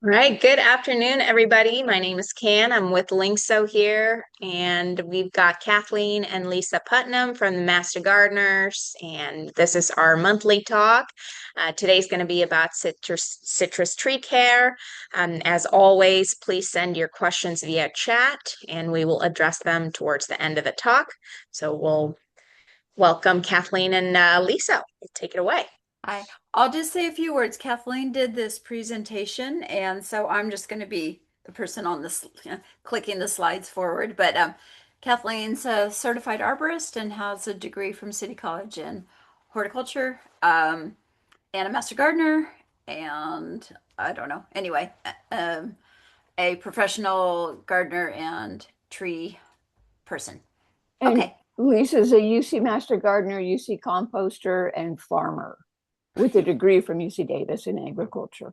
All right, good afternoon, everybody. My name is Can. I'm with Lyngso here, and we've got Kathleen and Lisa Putnam from the Master Gardeners, and this is our monthly talk. Today's going to be about citrus tree care. As always, please send your questions via chat, and we will address them towards the end of the talk. So we'll welcome Kathleen and Lisa. Take it away. I I'll just say a few words. Kathleen did this presentation, and so I'm just going to be the person on this clicking the slides forward. But Kathleen's a certified arborist and has a degree from City College in horticulture, and a master gardener, and I don't know. Anyway, a professional gardener and tree person. And Okay. Lisa's a UC Master Gardener, UC Composter, and farmer with a degree from UC Davis in agriculture.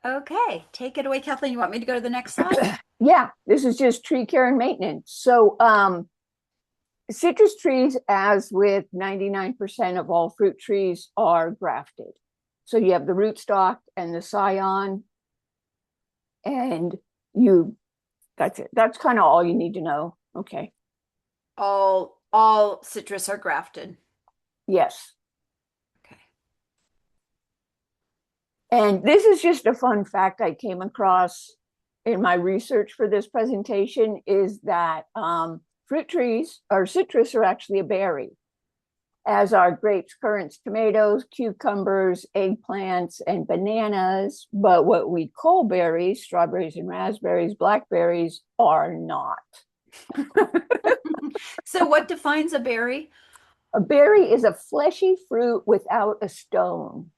Okay, take it away, Kathleen. You want me to go to the next slide? Yeah, this is just tree care and maintenance. So citrus trees, as with 99% of all fruit trees, are grafted. So you have the rootstock and the scion, and that's it. That's kind of all you need to know. Okay. All citrus are grafted. Yes. Okay. And this is just a fun fact I came across in my research for this presentation, is that fruit trees or citrus are actually a berry, as are grapes, currants, tomatoes, cucumbers, eggplants, and bananas. But what we call berries, strawberries and raspberries, blackberries, are not. So what defines a berry? A berry is a fleshy fruit without a stone,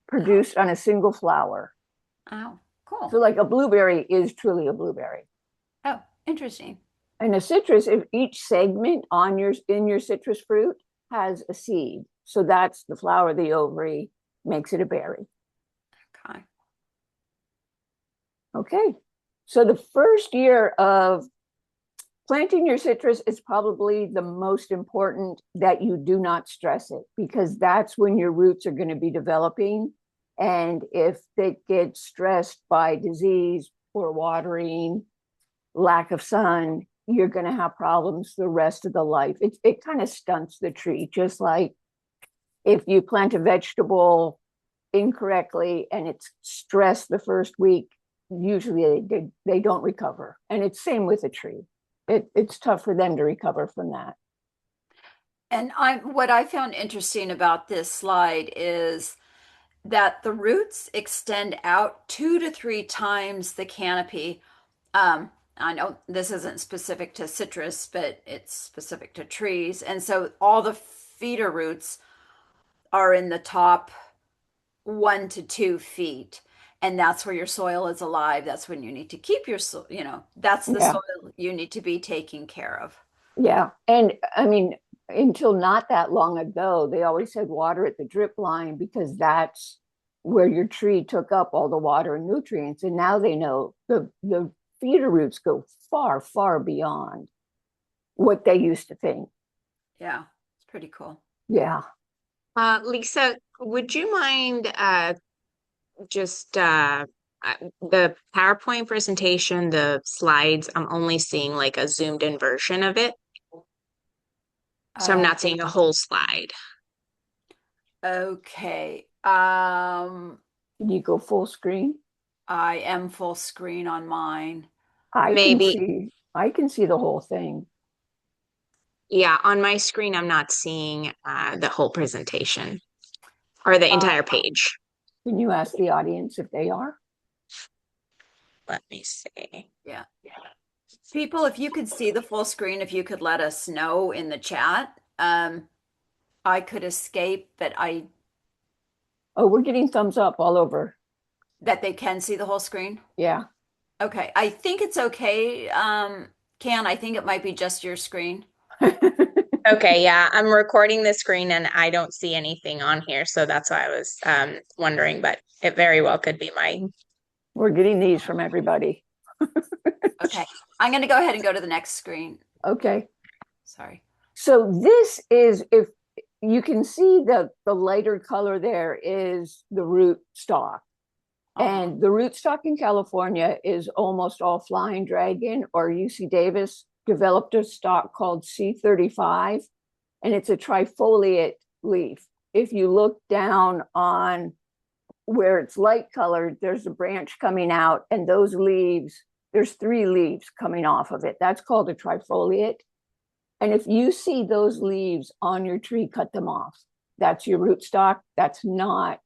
produced on a single flower. Oh, cool. So like a blueberry is truly a blueberry. Oh, interesting. And a citrus, if each segment in your citrus fruit has a seed. So that's the flower, the ovary, makes it a berry. Okay. Okay. So the first year of planting your citrus is probably the most important, that you do not stress it, because that's when your roots are going to be developing. And if they get stressed by disease, poor watering, lack of sun, you're going to have problems the rest of the life. It kind of stunts the tree, just like if you plant a vegetable incorrectly and it's stressed the first week, usually they don't recover. And it's same with a tree. It's tough for them to recover from that. And what I found interesting about this slide is that the roots extend out 2 to 3 times the canopy. I know this isn't specific to citrus, but it's specific to trees. And so all the feeder roots are in the top 1 to 2 feet. And that's where your soil is alive. That's when you need to keep your soil, that's the Yeah. soil you need to be taking care of. Yeah. And I mean, until not that long ago, they always said water at the drip line, because that's where your tree took up all the water and nutrients. And now they know the feeder roots go far, far beyond what they used to think. Yeah, it's pretty cool. Yeah. Lisa, would you mind just the PowerPoint presentation, the slides? I'm only seeing like a zoomed in version of it. So I'm Uh, not seeing a whole slide. okay. Can you go full screen? I am full screen on mine. Maybe, I can see the whole thing. yeah, on my screen, I'm not seeing the whole presentation or the Uh, entire page. Can you ask the audience if they are? Let me see. yeah. People, if you could see the full screen, if you could let us know in the chat. I could escape, but Oh, we're getting thumbs up all over. that they can see the whole screen. Yeah. Okay. I think it's okay. I think it might be just your screen. Okay, yeah, I'm recording the screen and I don't see anything on here, so that's why I was wondering, but it very well could be mine. We're getting these from everybody. Okay. I'm going to go ahead and go to the next screen. Okay. Sorry. So this is, if you can see the lighter color there, is the root stock. And the rootstock in California is almost all flying dragon, or UC Davis developed a stock called C35, and it's a trifoliate leaf. If you look down on where it's light colored, there's a branch coming out, and those leaves, there's 3 leaves coming off of it. That's called a trifoliate. And if you see those leaves on your tree, cut them off. That's your rootstock. That's not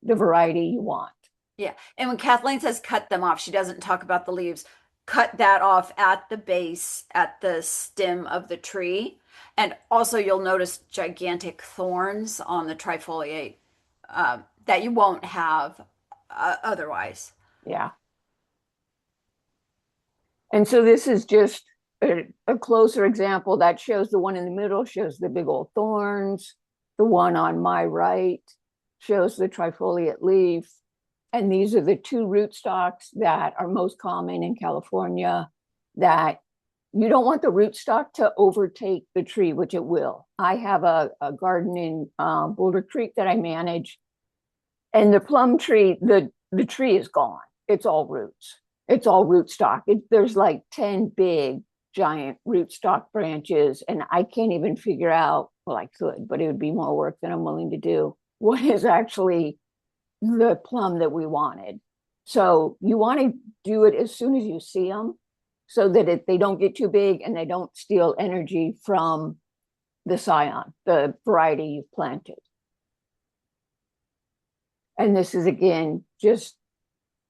the variety you want. Yeah. And when Kathleen says cut them off, she doesn't talk about the leaves. Cut that off at the base, at the stem of the tree. And also you'll notice gigantic thorns on the trifoliate that you won't have otherwise. Yeah. And so this is just a closer example that shows the one in the middle shows the big old thorns. The one on my right shows the trifoliate leaf. And these are the 2 rootstocks that are most common in California, that you don't want the rootstock to overtake the tree, which it will. I have a garden in Boulder Creek that I manage, and the plum tree, the tree is gone. It's all roots. It's all rootstock. There's like 10 big, giant rootstock branches, and I can't even figure out, well, I could, but it would be more work than I'm willing to do, what is actually the plum that we wanted. So you want to do it as soon as you see them, so that they don't get too big and they don't steal energy from the scion, the variety you've planted. And this is, again, just,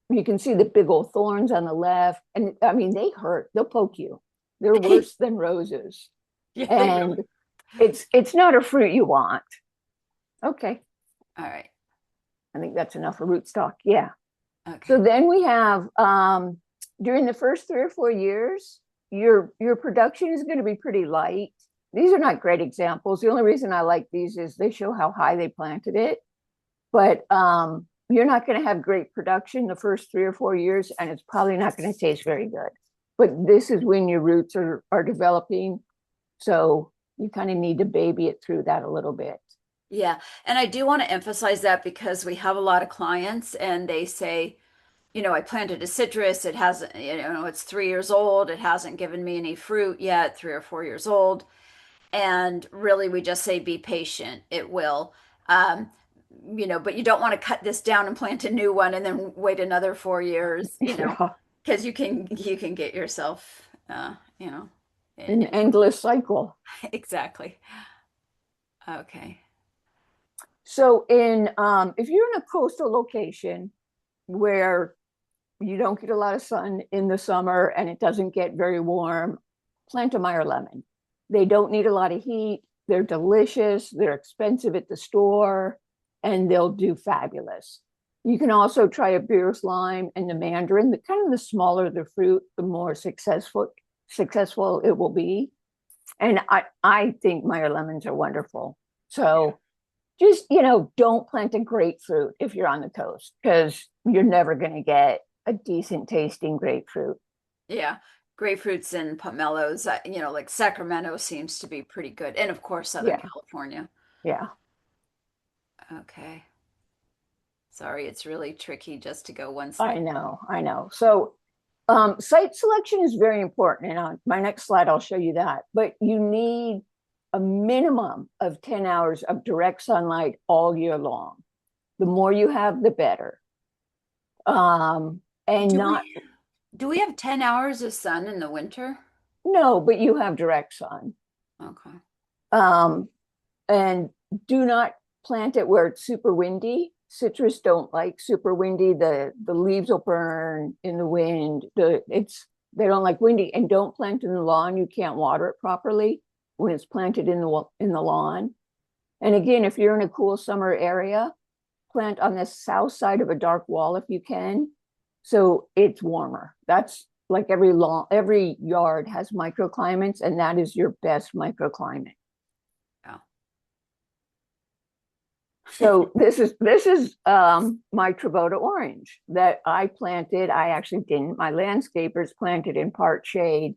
you can see the big old thorns on the left. And I mean, they hurt, they'll poke you. They're worse than roses. Yeah, And it's not a fruit you want. Okay. all right. I think that's enough for rootstock. Yeah. Okay. So then we have, during the first 3 or 4 years, your production is going to be pretty light. These are not great examples. The only reason I like these is they show how high they planted it. But you're not going to have great production the first 3 or 4 years, and it's probably not going to taste very good. But this is when your roots are developing. So you kind of need to baby it through that a little bit. Yeah. And I do want to emphasize that because we have a lot of clients and they say, I planted a citrus. It hasn't, it's 3 years old. It hasn't given me any fruit yet, 3 or 4 years old. And really, we just say, be patient. It will. But you don't want to cut this down and plant a new one and then wait another 4 years, because you can get yourself, An endless cycle. Exactly. Okay. So if you're in a coastal location where you don't get a lot of sun in the summer and it doesn't get very warm, plant a Meyer lemon. They don't need a lot of heat. They're delicious. They're expensive at the store, and they'll do fabulous. You can also try a Beer's lime and the mandarin. The smaller the fruit, the more successful it will be. And I think Meyer lemons are wonderful. So just, don't plant a grapefruit if you're on the coast, because you're never going to get a decent tasting grapefruit. Yeah. Grapefruits and pomelos, like Sacramento seems to be pretty good. And of course, Southern California. Yeah. Okay. Sorry, it's really tricky just to go one side. I know. So site selection is very important. And on my next slide, I'll show you that. But you need a minimum of 10 hours of direct sunlight all year long. The more you have, the better. Do we have 10 hours of sun in the winter? No, but you have direct sun. Okay. And do not plant it where it's super windy. Citrus don't like super windy. The leaves will burn in the wind. They don't like windy. And don't plant in the lawn. You can't water it properly when it's planted in the lawn. And again, if you're in a cool summer area, plant on the south side of a dark wall if you can, so it's warmer. That's like every yard has microclimates, and that is your best microclimate. Oh. So this is my Tribota orange that I planted. I actually didn't. My landscapers planted in part shade,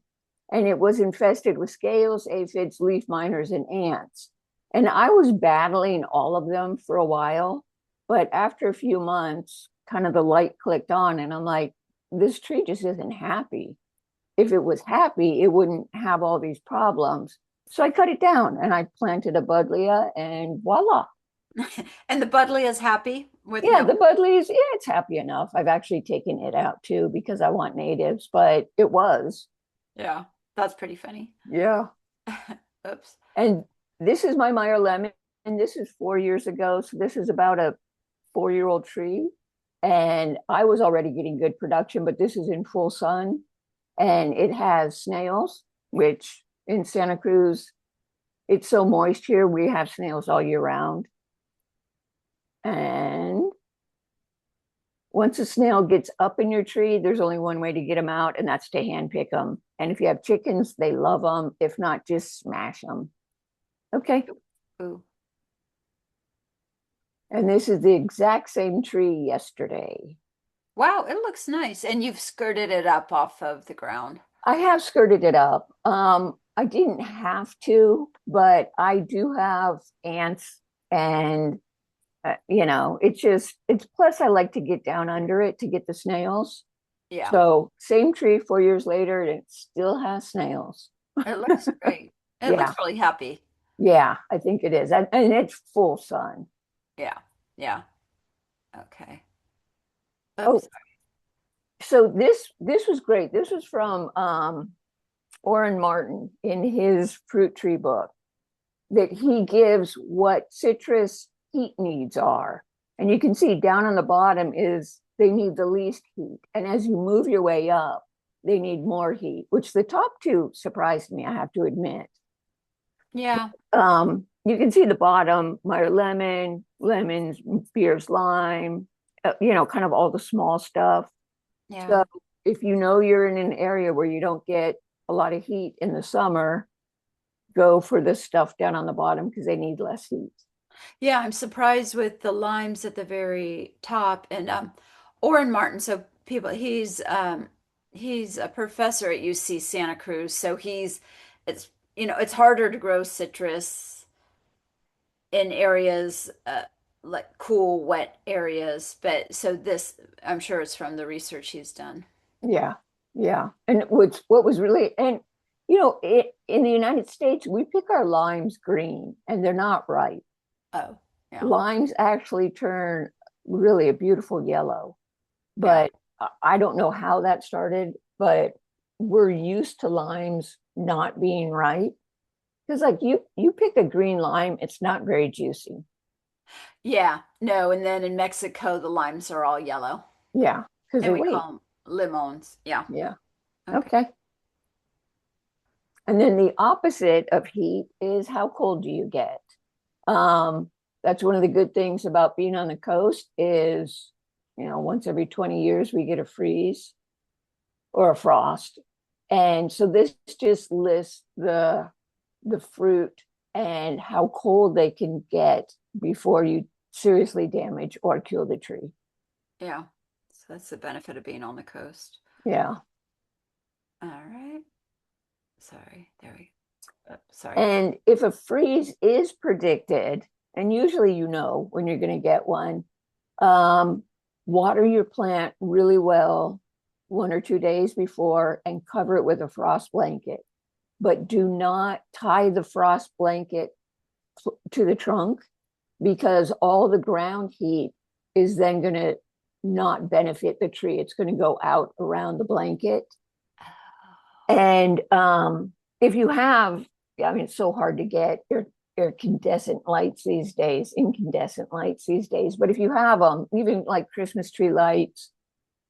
and it was infested with scales, aphids, leaf miners, and ants. And I was battling all of them for a while, but after a few months, kind of the light clicked on, and I'm like, this tree just isn't happy. If it was happy, it wouldn't have all these problems. So I cut it down and I planted a buddleia, and voila. And the buddleia is happy with Yeah, no. the buddleias, yeah, it's happy enough. I've actually taken it out too because I want natives, but it was. Yeah, that's pretty funny. Yeah. Oops. And this is my Meyer lemon, and this is 4 years ago. So this is about a 4-year-old tree. And I was already getting good production, but this is in full sun. And it has snails, which in Santa Cruz, it's so moist here, we have snails all year round. And once a snail gets up in your tree, there's only one way to get them out, and that's to hand pick them. And if you have chickens, they love them. If not, just smash them. Okay. Ooh. And this is the exact same tree yesterday. Wow, it looks nice. And you've skirted it up off of the ground. I have skirted it up. I didn't have to, but I do have ants, and it's plus I like to get down under it to get the snails. Yeah, So same tree 4 years later, and it still has snails. it looks great. It Yeah. looks really happy. Yeah, I think it is. And it's full sun. Yeah, yeah. Okay. Oh, Oops. so this was great. This was from Orrin Martin in his fruit tree book, that he gives what citrus heat needs are. And you can see down on the bottom is they need the least heat. And as you move your way up, they need more heat, which the top two surprised me, I have to admit. Yeah. You can see the bottom, Meyer lemon, lemons, Beers lime, kind of all the small stuff. Yeah. So if you know you're in an area where you don't get a lot of heat in the summer, go for the stuff down on the bottom because they need less heat. Yeah, I'm surprised with the limes at the very top. And Orrin Martin, so people, he's a professor at UC Santa Cruz, so it's harder to grow citrus in areas like cool, wet areas. But so this, I'm sure it's from the research he's done. Yeah, yeah. And what was really, and in the United States, we pick our limes green, and they're not ripe. Oh, yeah. Limes actually turn really a beautiful yellow, but I don't know how that started, but we're used to limes not being ripe. Because like you pick a green lime, it's not very juicy. Yeah, no, and then in Mexico, the limes are all yellow, Yeah, because and they we wait. call them limons. Yeah. Yeah. Okay. Okay. And then the opposite of heat is how cold do you get? That's one of the good things about being on the coast is, once every 20 years we get a freeze or a frost. And so this just lists the fruit and how cold they can get before you seriously damage or kill the tree. Yeah. So that's the benefit of being on the coast. Yeah. All right. Sorry. There we go. Sorry. And if a freeze is predicted, and usually when you're going to get one, water your plant really well 1 or 2 days before and cover it with a frost blanket. But do not tie the frost blanket to the trunk, because all the ground heat is then going to not benefit the tree. It's going to go out around the blanket. And if you have, it's so hard to get incandescent lights these days, but if you have them, even like Christmas tree lights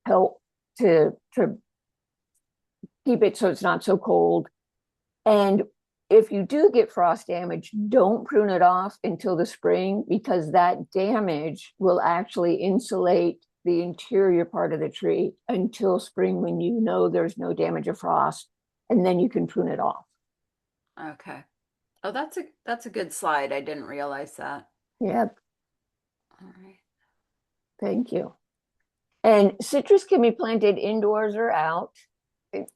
help to keep it so it's not so cold. And if you do get frost damage, don't prune it off until the spring, because that damage will actually insulate the interior part of the tree until spring, when there's no damage of frost, and then you can prune it off. Okay. Oh, that's a good slide. I didn't realize that. Yep. All right. Thank you. And citrus can be planted indoors or out.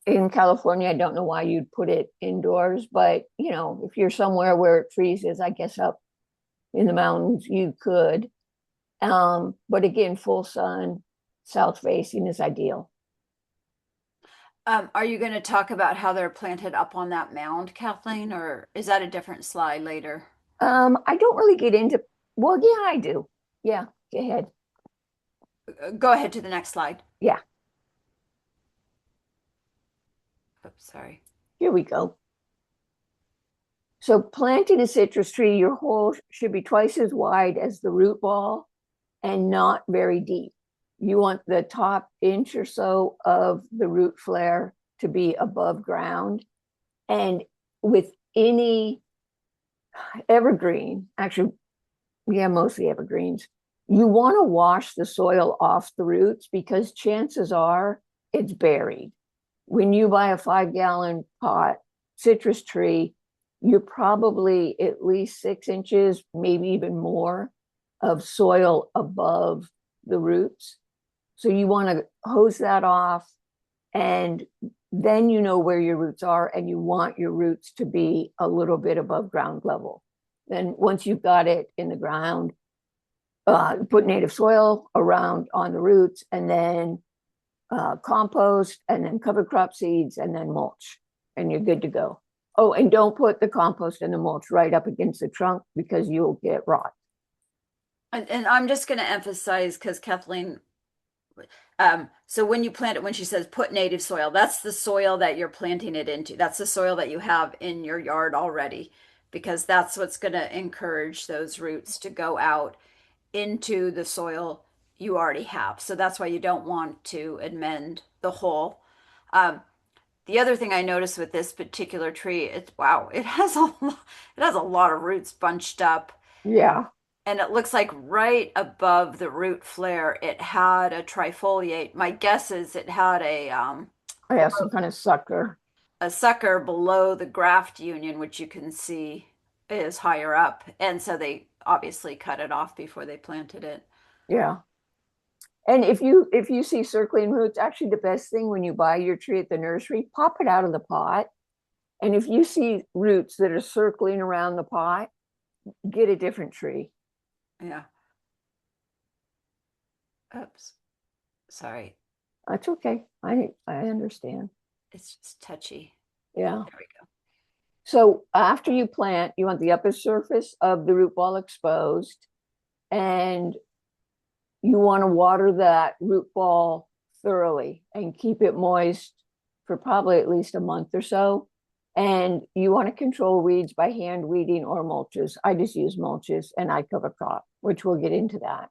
In California, I don't know why you'd put it indoors, but if you're somewhere where it freezes, I guess up in the mountains, you could. But again, full sun south facing is ideal. Are you going to talk about how they're planted up on that mound, Kathleen, or is that a different slide later? I don't really get into, well, yeah, I do. Yeah, go ahead. Go ahead to the next slide. Yeah, Oops, sorry. here we go. So planting a citrus tree, your hole should be twice as wide as the root ball and not very deep. You want the top inch or so of the root flare to be above ground. And with any evergreen, actually, yeah, mostly evergreens, you want to wash the soil off the roots because chances are it's buried. When you buy a 5-gallon pot citrus tree, you're probably at least 6 inches, maybe even more, of soil above the roots. So you want to hose that off, and then you know where your roots are, and you want your roots to be a little bit above ground level. Then once you've got it in the ground, put native soil around on the roots, and then compost, and then cover crop seeds, and then mulch, and you're good to go. Oh, and don't put the compost and the mulch right up against the trunk because you'll get rot. And I'm just going to emphasize, because Kathleen, so when you plant it, when she says put native soil, that's the soil that you're planting it into. That's the soil that you have in your yard already, because that's what's going to encourage those roots to go out into the soil you already have. So that's why you don't want to amend the hole. The other thing I noticed with this particular tree, it's wow, it has a lot of roots bunched up. Yeah. And it looks like right above the root flare, it had a trifoliate. My guess is it had I have some kind of sucker. a sucker below the graft union, which you can see is higher up. And so they obviously cut it off before they planted it. Yeah. And if you see circling roots, actually the best thing when you buy your tree at the nursery, pop it out of the pot. And if you see roots that are circling around the pot, get a different tree. Yeah. Oops. Sorry. That's okay. I understand. It's just touchy. Yeah. There we go. So after you plant, you want the upper surface of the root ball exposed, and you want to water that root ball thoroughly and keep it moist for probably at least a month or so. And you want to control weeds by hand weeding or mulches. I just use mulches, and I cover crop, which we'll get into that.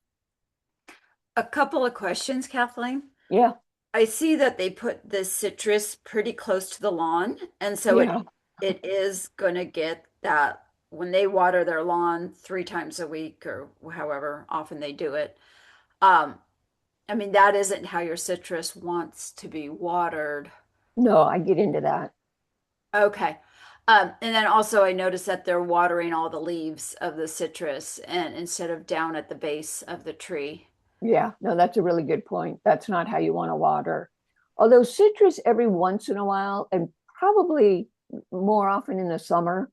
A couple of questions, Kathleen. Yeah. I see that they put the citrus pretty close to the lawn, and so Yeah. it is going to get that when they water their lawn 3 times a week or however often they do it. I mean, that isn't how your citrus wants to be watered. No, I get into that. Okay. And then also I noticed that they're watering all the leaves of the citrus and instead of down at the base of the tree. Yeah, no, that's a really good point. That's not how you want to water. Although citrus every once in a while, and probably more often in the summer,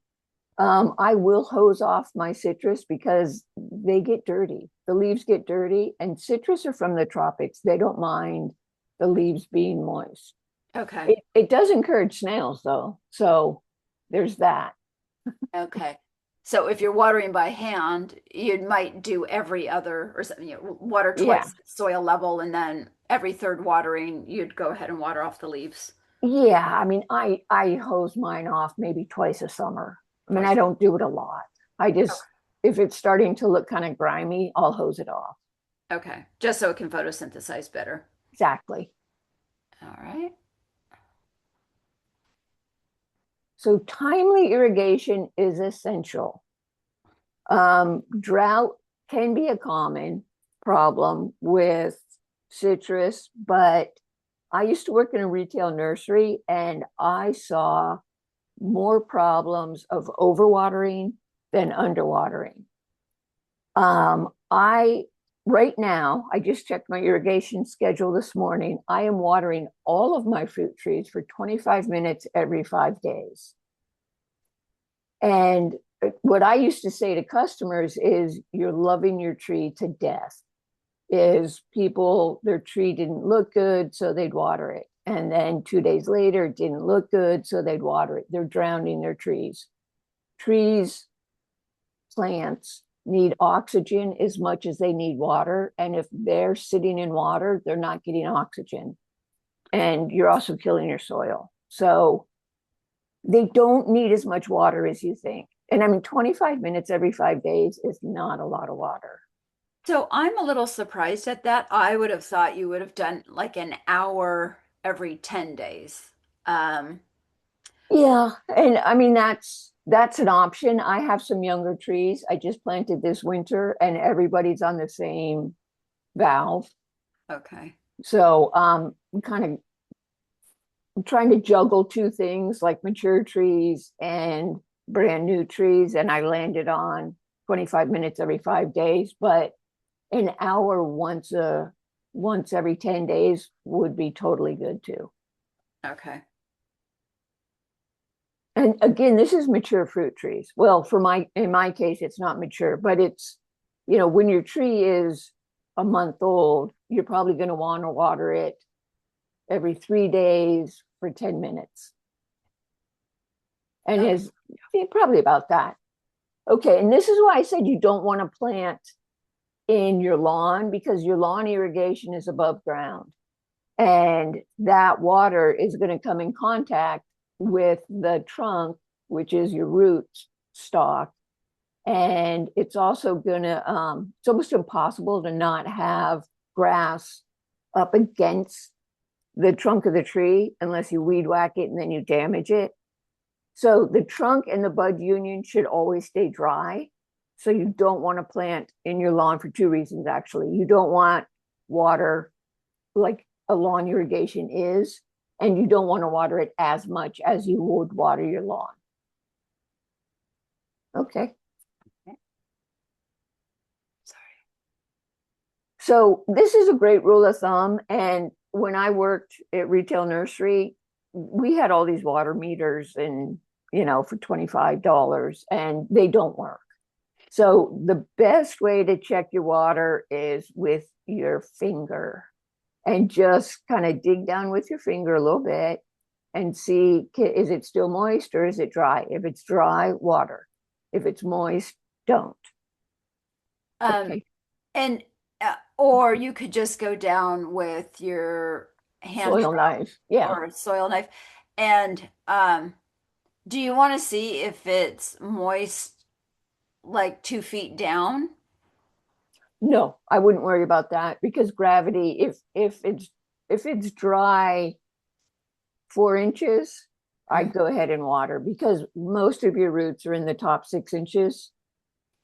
I will hose off my citrus because they get dirty. The leaves get dirty, and citrus are from the tropics. They don't mind the leaves being moist. Okay. It does encourage snails, though. So there's that. Okay. So if you're watering by hand, you might do every other or something, water Yeah. twice soil level, and then every third watering, you'd go ahead and water off the leaves. Yeah, I mean, I hose mine off maybe twice a summer. I mean, I don't do it a lot. I just, if it's starting to look kind of grimy, I'll hose it off. Okay. Just so it can photosynthesize better. Exactly. All right. So timely irrigation is essential. Drought can be a common problem with citrus, but I used to work in a retail nursery, and I saw more problems of overwatering than underwatering. Right now, I just checked my irrigation schedule this morning. I am watering all of my fruit trees for 25 minutes every 5 days. And what I used to say to customers is, you're loving your tree to death. is their tree didn't look good, so they'd water it. And then 2 days later, it didn't look good, so they'd water it. They're drowning their trees. Plants need oxygen as much as they need water. And if they're sitting in water, they're not getting oxygen. And you're also killing your soil. So they don't need as much water as you think. And I mean, 25 minutes every 5 days is not a lot of water. So I'm a little surprised at that. I would have thought you would have done like an hour every 10 days. Yeah, and I mean that's an option. I have some younger trees I just planted this winter, and everybody's on the same valve. Okay. So I'm trying to juggle two things, like mature trees and brand new trees, and I landed on 25 minutes every 5 days, but an hour once every 10 days would be totally good too. Okay. And again, this is mature fruit trees. Well, in my case, it's not mature, but it's, when your tree is a month old, you're probably going to want to water it every 3 days for 10 minutes. And it's probably about that. Okay, and this is why I said you don't want to plant in your lawn, because your lawn irrigation is above ground. And that water is going to come in contact with the trunk, which is your root stock. And it's also going to, it's almost impossible to not have grass up against the trunk of the tree unless you weed whack it and then you damage it. So the trunk and the bud union should always stay dry. So you don't want to plant in your lawn for two reasons, actually. You don't want water like a lawn irrigation is, and you don't want to water it as much as you would water your lawn. Okay. Sorry. So this is a great rule of thumb. And when I worked at retail nursery, we had all these water meters and, for $25, and they don't work. So the best way to check your water is with your finger, and just kind of dig down with your finger a little bit and see, is it still moist or is it dry? If it's dry, water. If it's moist, don't. Okay. And or you could just go down with your hand soil knife, yeah, or soil knife. And do you want to see if it's moist like 2 feet down? No, I wouldn't worry about that, because gravity, if it's dry 4 inches, I'd go ahead and water, because most of your roots are in the top 6 inches.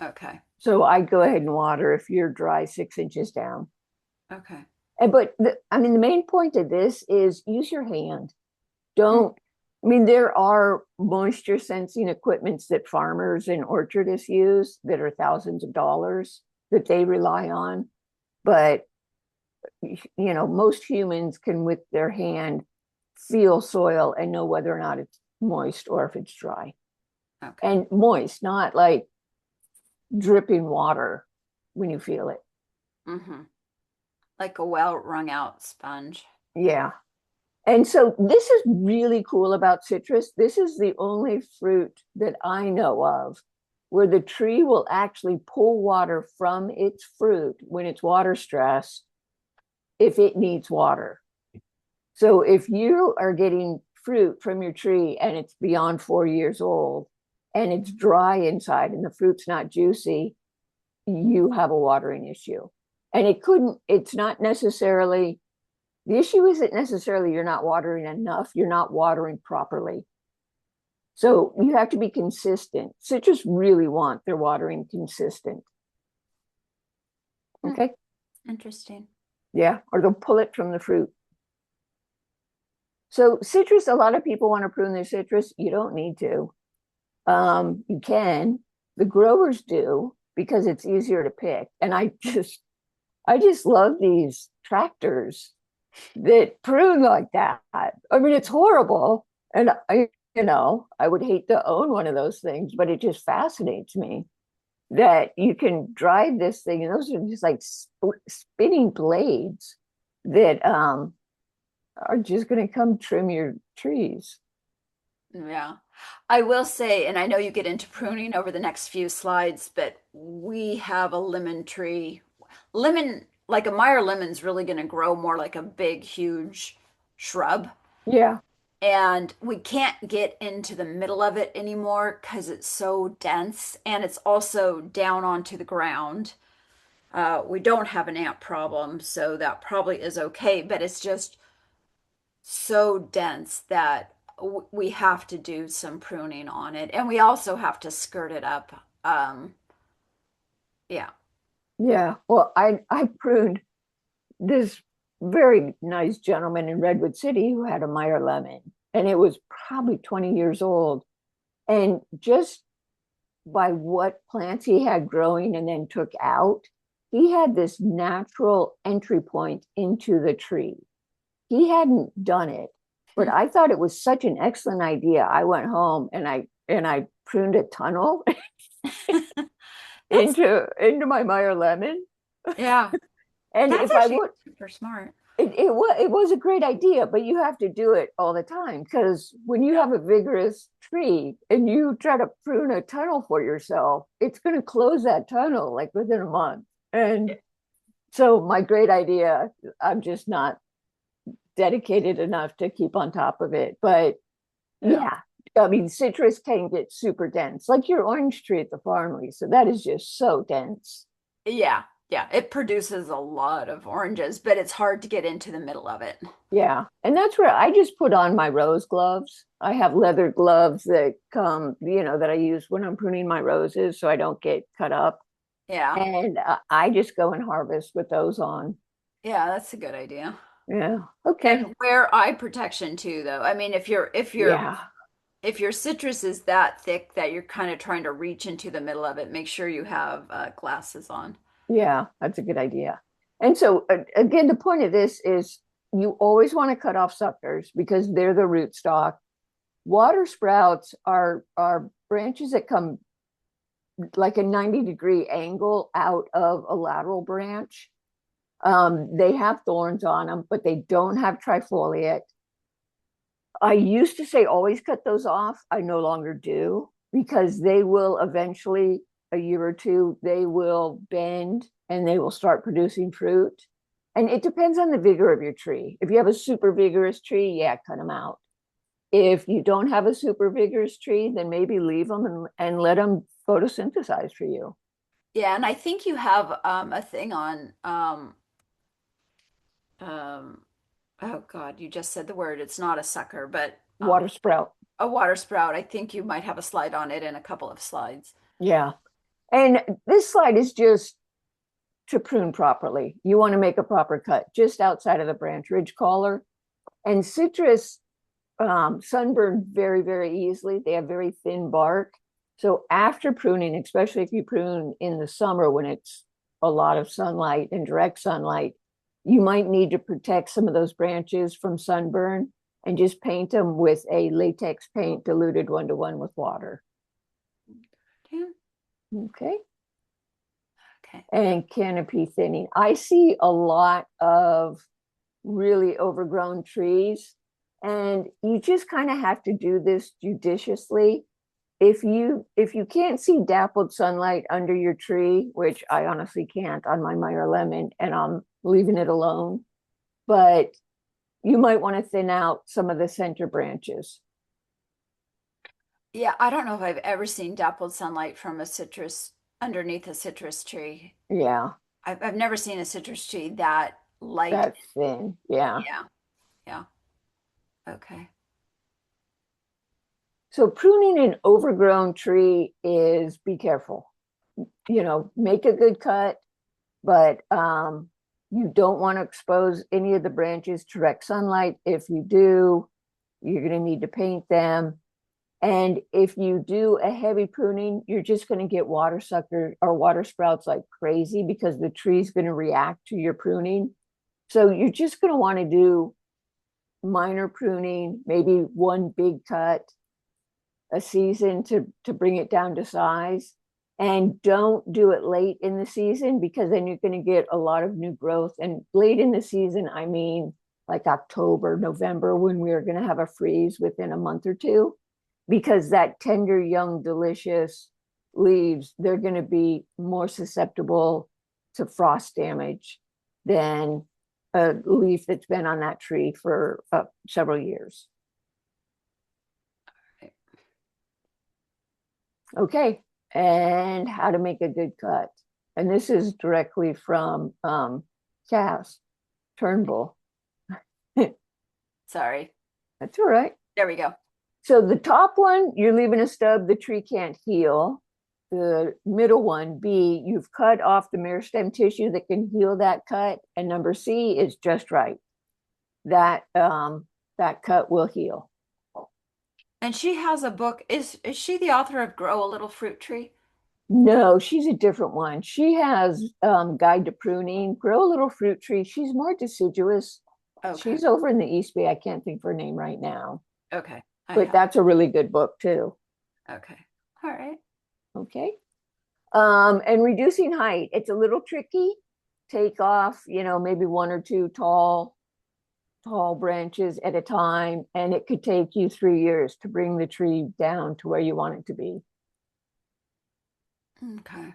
Okay. So I'd go ahead and water if you're dry 6 inches down. Okay. But the main point of this is use your hand. There are moisture sensing equipments that farmers and orchardists use that are thousands of dollars that they rely on. But, most humans can, with their hand, feel soil and know whether or not it's moist or if it's dry. Okay. And moist, not like dripping water when you feel it. Mm-hmm. Like a well wrung out sponge. Yeah. And so this is really cool about citrus. This is the only fruit that I know of where the tree will actually pull water from its fruit when it's water stressed, if it needs water. So if you are getting fruit from your tree and it's beyond 4 years old and it's dry inside and the fruit's not juicy, you have a watering issue. And it's not necessarily, the issue isn't necessarily you're not watering enough, you're not watering properly. So you have to be consistent. Citrus really want their watering consistent. Okay. Interesting. Yeah, or they'll pull it from the fruit. So citrus, a lot of people want to prune their citrus. You don't need to. You can. The growers do, because it's easier to pick. And I just love these tractors that prune like that. It's horrible. And I would hate to own one of those things, but it just fascinates me. that you can drive this thing, and those are just like spinning blades that are just going to come trim your trees. Yeah. I will say, and I know you get into pruning over the next few slides, but we have a lemon tree. Lemon, like a Meyer lemon's really going to grow more like a big, huge shrub. Yeah. And we can't get into the middle of it anymore because it's so dense and it's also down onto the ground. We don't have an ant problem, so that probably is okay, but it's just so dense that we have to do some pruning on it. And we also have to skirt it up. Yeah. Yeah. Well, I pruned this very nice gentleman in Redwood City who had a Meyer lemon, and it was probably 20 years old. And just by what plants he had growing and then took out, he had this natural entry point into the tree. He hadn't done it, but I thought it was such an excellent idea. I went home and I pruned a tunnel into my Meyer lemon. Yeah. And That's if I actually would, super smart. it was a great idea, but you have to do it all the time, because when you have a vigorous tree and you try to prune a tunnel for yourself, it's going to close that tunnel like within a month. And so my great idea, I'm just not dedicated enough to keep on top of it. But yeah, I mean, citrus can get super dense, like your orange tree at the farm, Lisa. That is just so dense. Yeah. Yeah. It produces a lot of oranges, but it's hard to get into the middle of it. Yeah. And that's where I just put on my rose gloves. I have leather gloves that come, that I use when I'm pruning my roses so I don't get cut up. Yeah. And I just go and harvest with those on. Yeah, that's a good idea. Yeah. Okay. And wear eye protection too, though. I mean, Yeah. if your citrus is that thick that you're kind of trying to reach into the middle of it, make sure you have glasses on. Yeah. That's a good idea. And so, again, the point of this is you always want to cut off suckers because they're the rootstock. Water sprouts are branches that come like a 90-degree angle out of a lateral branch. They have thorns on them, but they don't have trifoliate. I used to say always cut those off. I no longer do, because they will eventually, a year or two, they will bend and they will start producing fruit. And it depends on the vigor of your tree. If you have a super vigorous tree, yeah, cut them out. If you don't have a super vigorous tree, then maybe leave them and let them photosynthesize for you. Yeah, and I think you have a thing on um, oh God, you just said the word. It's not a sucker, but Water sprout. a water sprout. I think you might have a slide on it in a couple of slides. Yeah. And this slide is just to prune properly. You want to make a proper cut just outside of the branch ridge collar. And citrus sunburn very, very easily. They have very thin bark. So after pruning, especially if you prune in the summer when it's a lot of sunlight and direct sunlight, you might need to protect some of those branches from sunburn and just paint them with a latex paint diluted 1-to-1 with water. Yeah. Okay. Okay. And canopy thinning. I see a lot of really overgrown trees, and you just kind of have to do this judiciously. If you can't see dappled sunlight under your tree, which I honestly can't on my Meyer lemon, and I'm leaving it alone, but you might want to thin out some of the center branches. Yeah, I don't know if I've ever seen dappled sunlight from a citrus underneath a citrus tree. Yeah, I've never seen a citrus tree that light. that's thin. Yeah. Yeah. Yeah. Okay. So pruning an overgrown tree is, be careful. Make a good cut, but you don't want to expose any of the branches to direct sunlight. If you do, you're going to need to paint them. And if you do a heavy pruning, you're just going to get water sucker or water sprouts like crazy because the tree's going to react to your pruning. So you're just going to want to do minor pruning, maybe one big cut a season to bring it down to size. And don't do it late in the season because then you're going to get a lot of new growth. And late in the season, I mean like October, November, when we're going to have a freeze within a month or two, because that tender, young, delicious leaves, they're going to be more susceptible to frost damage than a leaf that's been on that tree for several years. Okay, and how to make a good cut. And this is directly from Cass Turnbull. Sorry. That's all right. There we go. So the top one, you're leaving a stub the tree can't heal. The middle one, B, you've cut off the meristem tissue that can heal that cut. And number C is just right. That cut will heal. And she has a book. Is she the author of Grow a Little Fruit Tree? No, she's a different one. She has Guide to Pruning, Grow a Little Fruit Tree. She's more deciduous. Okay. She's over in the East Bay. I can't think of her name right now. Okay. But that's a really good book too. Okay. All right. Okay. And reducing height, it's a little tricky. Take off, maybe one or two tall branches at a time, and it could take you 3 years to bring the tree down to where you want it to be. Okay.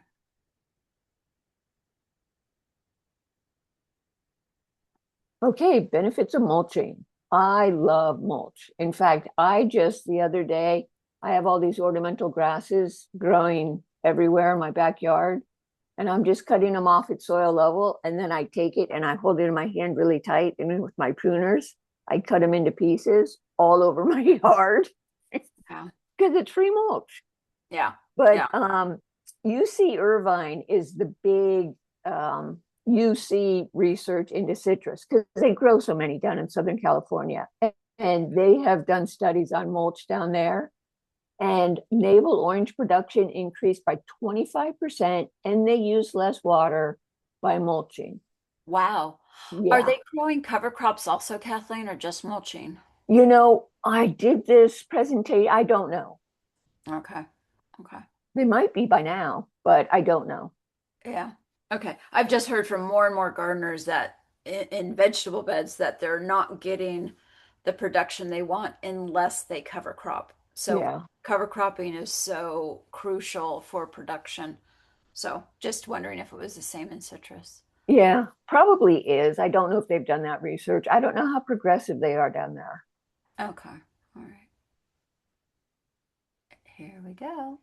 Okay, benefits of mulching. I love mulch. In fact, the other day, I have all these ornamental grasses growing everywhere in my backyard, and I'm just cutting them off at soil level. And then I take it and I hold it in my hand really tight. And then with my pruners, I cut them into pieces all over my yard Yeah. because it's free mulch. Yeah. But Yeah. UC Irvine is the big UC research into citrus because they grow so many down in Southern California. And they have done studies on mulch down there. And navel orange production increased by 25%, and they use less water by mulching. Wow. Yeah. Are they growing cover crops also, Kathleen, or just mulching? I did this presentation. I don't know. Okay. Okay. They might be by now, but I don't know. Yeah. Okay. I've just heard from more and more gardeners that in vegetable beds that they're not getting the production they want unless they cover crop. So Yeah. cover cropping is so crucial for production. So just wondering if it was the same in citrus. Yeah, probably is. I don't know if they've done that research. I don't know how progressive they are down there. Okay. All right. Here we go.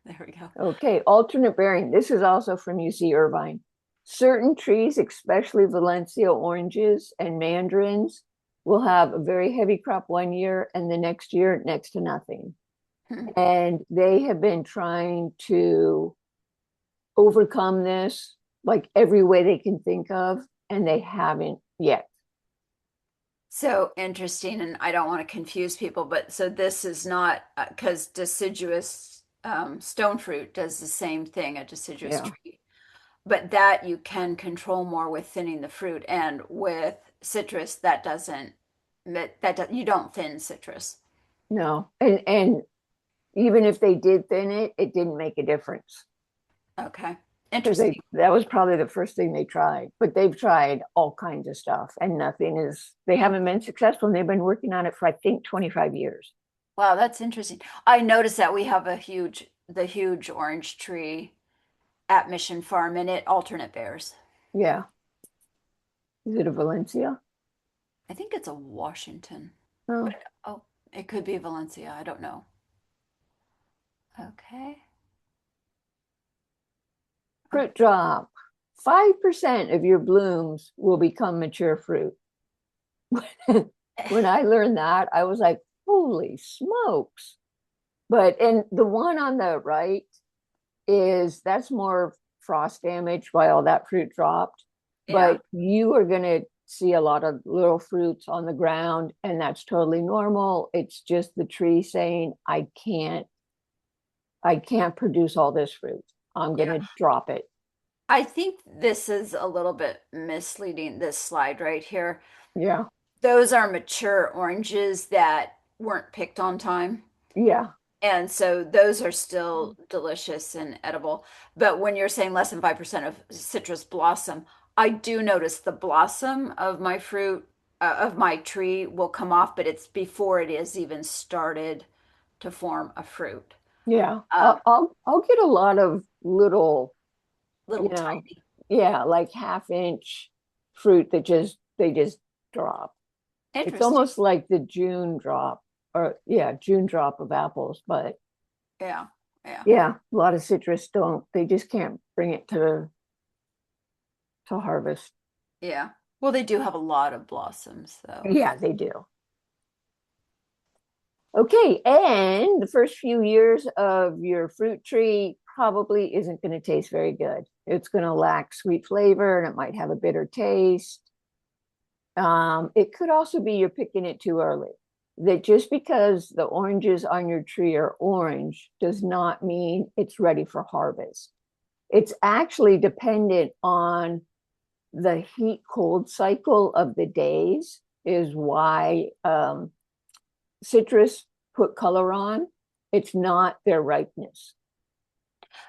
There we go. Okay, alternate bearing. This is also from UC Irvine. Certain trees, especially Valencia oranges and mandarins, will have a very heavy crop one year and the next year next to nothing. And they have been trying to overcome this like every way they can think of, and they haven't yet. So interesting, and I don't want to confuse people, but so this is not because deciduous stone fruit does the same thing, a deciduous tree, but that you can control more with thinning the fruit, and with citrus that doesn't you don't thin citrus. No, and even if they did thin it, it didn't make a difference. Okay, interesting. That was probably the first thing they tried, but they've tried all kinds of stuff and they haven't been successful. And they've been working on it for, I think, 25 years. Wow, that's interesting. I noticed that we have the huge orange tree at Mission Farm, and it alternate bears. Yeah. Is it a Valencia? I think it's a Washington. Oh, Oh, it could be Valencia. I don't know. Okay. fruit drop. 5% of your blooms will become mature fruit. When I learned that, I was like, holy smokes. And the one on the right that's more frost damage by all that fruit dropped. Yeah. But you are going to see a lot of little fruits on the ground, and that's totally normal. It's just the tree saying, I can't produce all this fruit. I'm going to drop it. I think this is a little bit misleading, this slide right here. Yeah. Those are mature oranges that weren't picked on time. Yeah. And so those are still delicious and edible. But when you're saying less than 5% of citrus blossom, I do notice the blossom of my fruit, of my tree will come off, but it's before it is even started to form a fruit. Yeah. Um, I'll get a lot of little, you little know, tiny. yeah, like half-inch fruit that they just drop. It's Interesting. almost like the June drop, or yeah, June drop of apples. But Yeah. Yeah. yeah, a lot of citrus don't, they just can't bring it to harvest. Yeah. Well, they do have a lot of blossoms, though. Yeah, they do. Okay, and the first few years of your fruit tree probably isn't going to taste very good. It's going to lack sweet flavor and it might have a bitter taste. It could also be you're picking it too early. That just because the oranges on your tree are orange does not mean it's ready for harvest. It's actually dependent on the heat cold cycle of the days, is why citrus put color on. It's not their ripeness.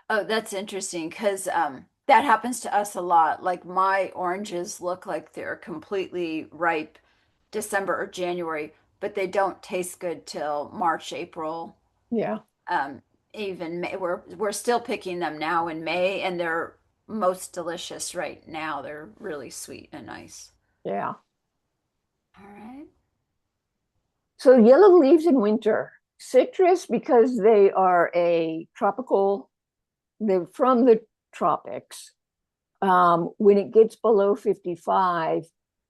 Oh, that's interesting because that happens to us a lot. Like my oranges look like they're completely ripe December or January, but they don't taste good till March, April, Yeah, um, even May. We're still picking them now in May, and they're most delicious right now. They're really sweet and nice. yeah. All right. So yellow leaves in winter. Citrus, because they are a tropical, they're from the tropics. When it gets below 55,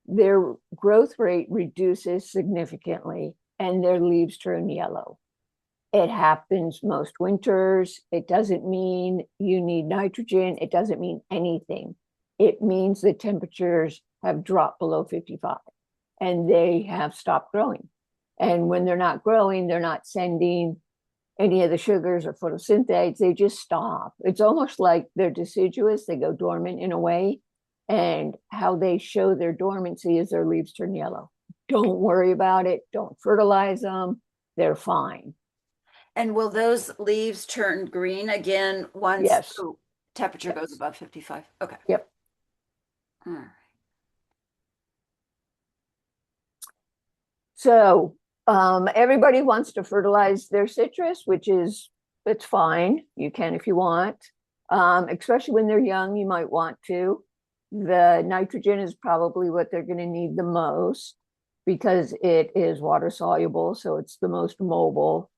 their growth rate reduces significantly and their leaves turn yellow. It happens most winters. It doesn't mean you need nitrogen. It doesn't mean anything. It means the temperatures have dropped below 55 and they have stopped growing. And when they're not growing, they're not sending any of the sugars or photosynthetics. They just stop. It's almost like they're deciduous. They go dormant in a way. And how they show their dormancy is their leaves turn yellow. Don't worry about it. Don't fertilize them. They're fine. And will those leaves turn green again once Yes. the temperature goes Yes. above 55? Okay. Yep. All right. So everybody wants to fertilize their citrus, which is, it's fine. You can if you want. Especially when they're young, you might want to. The nitrogen is probably what they're going to need the most because it is water soluble, so it's the most mobile.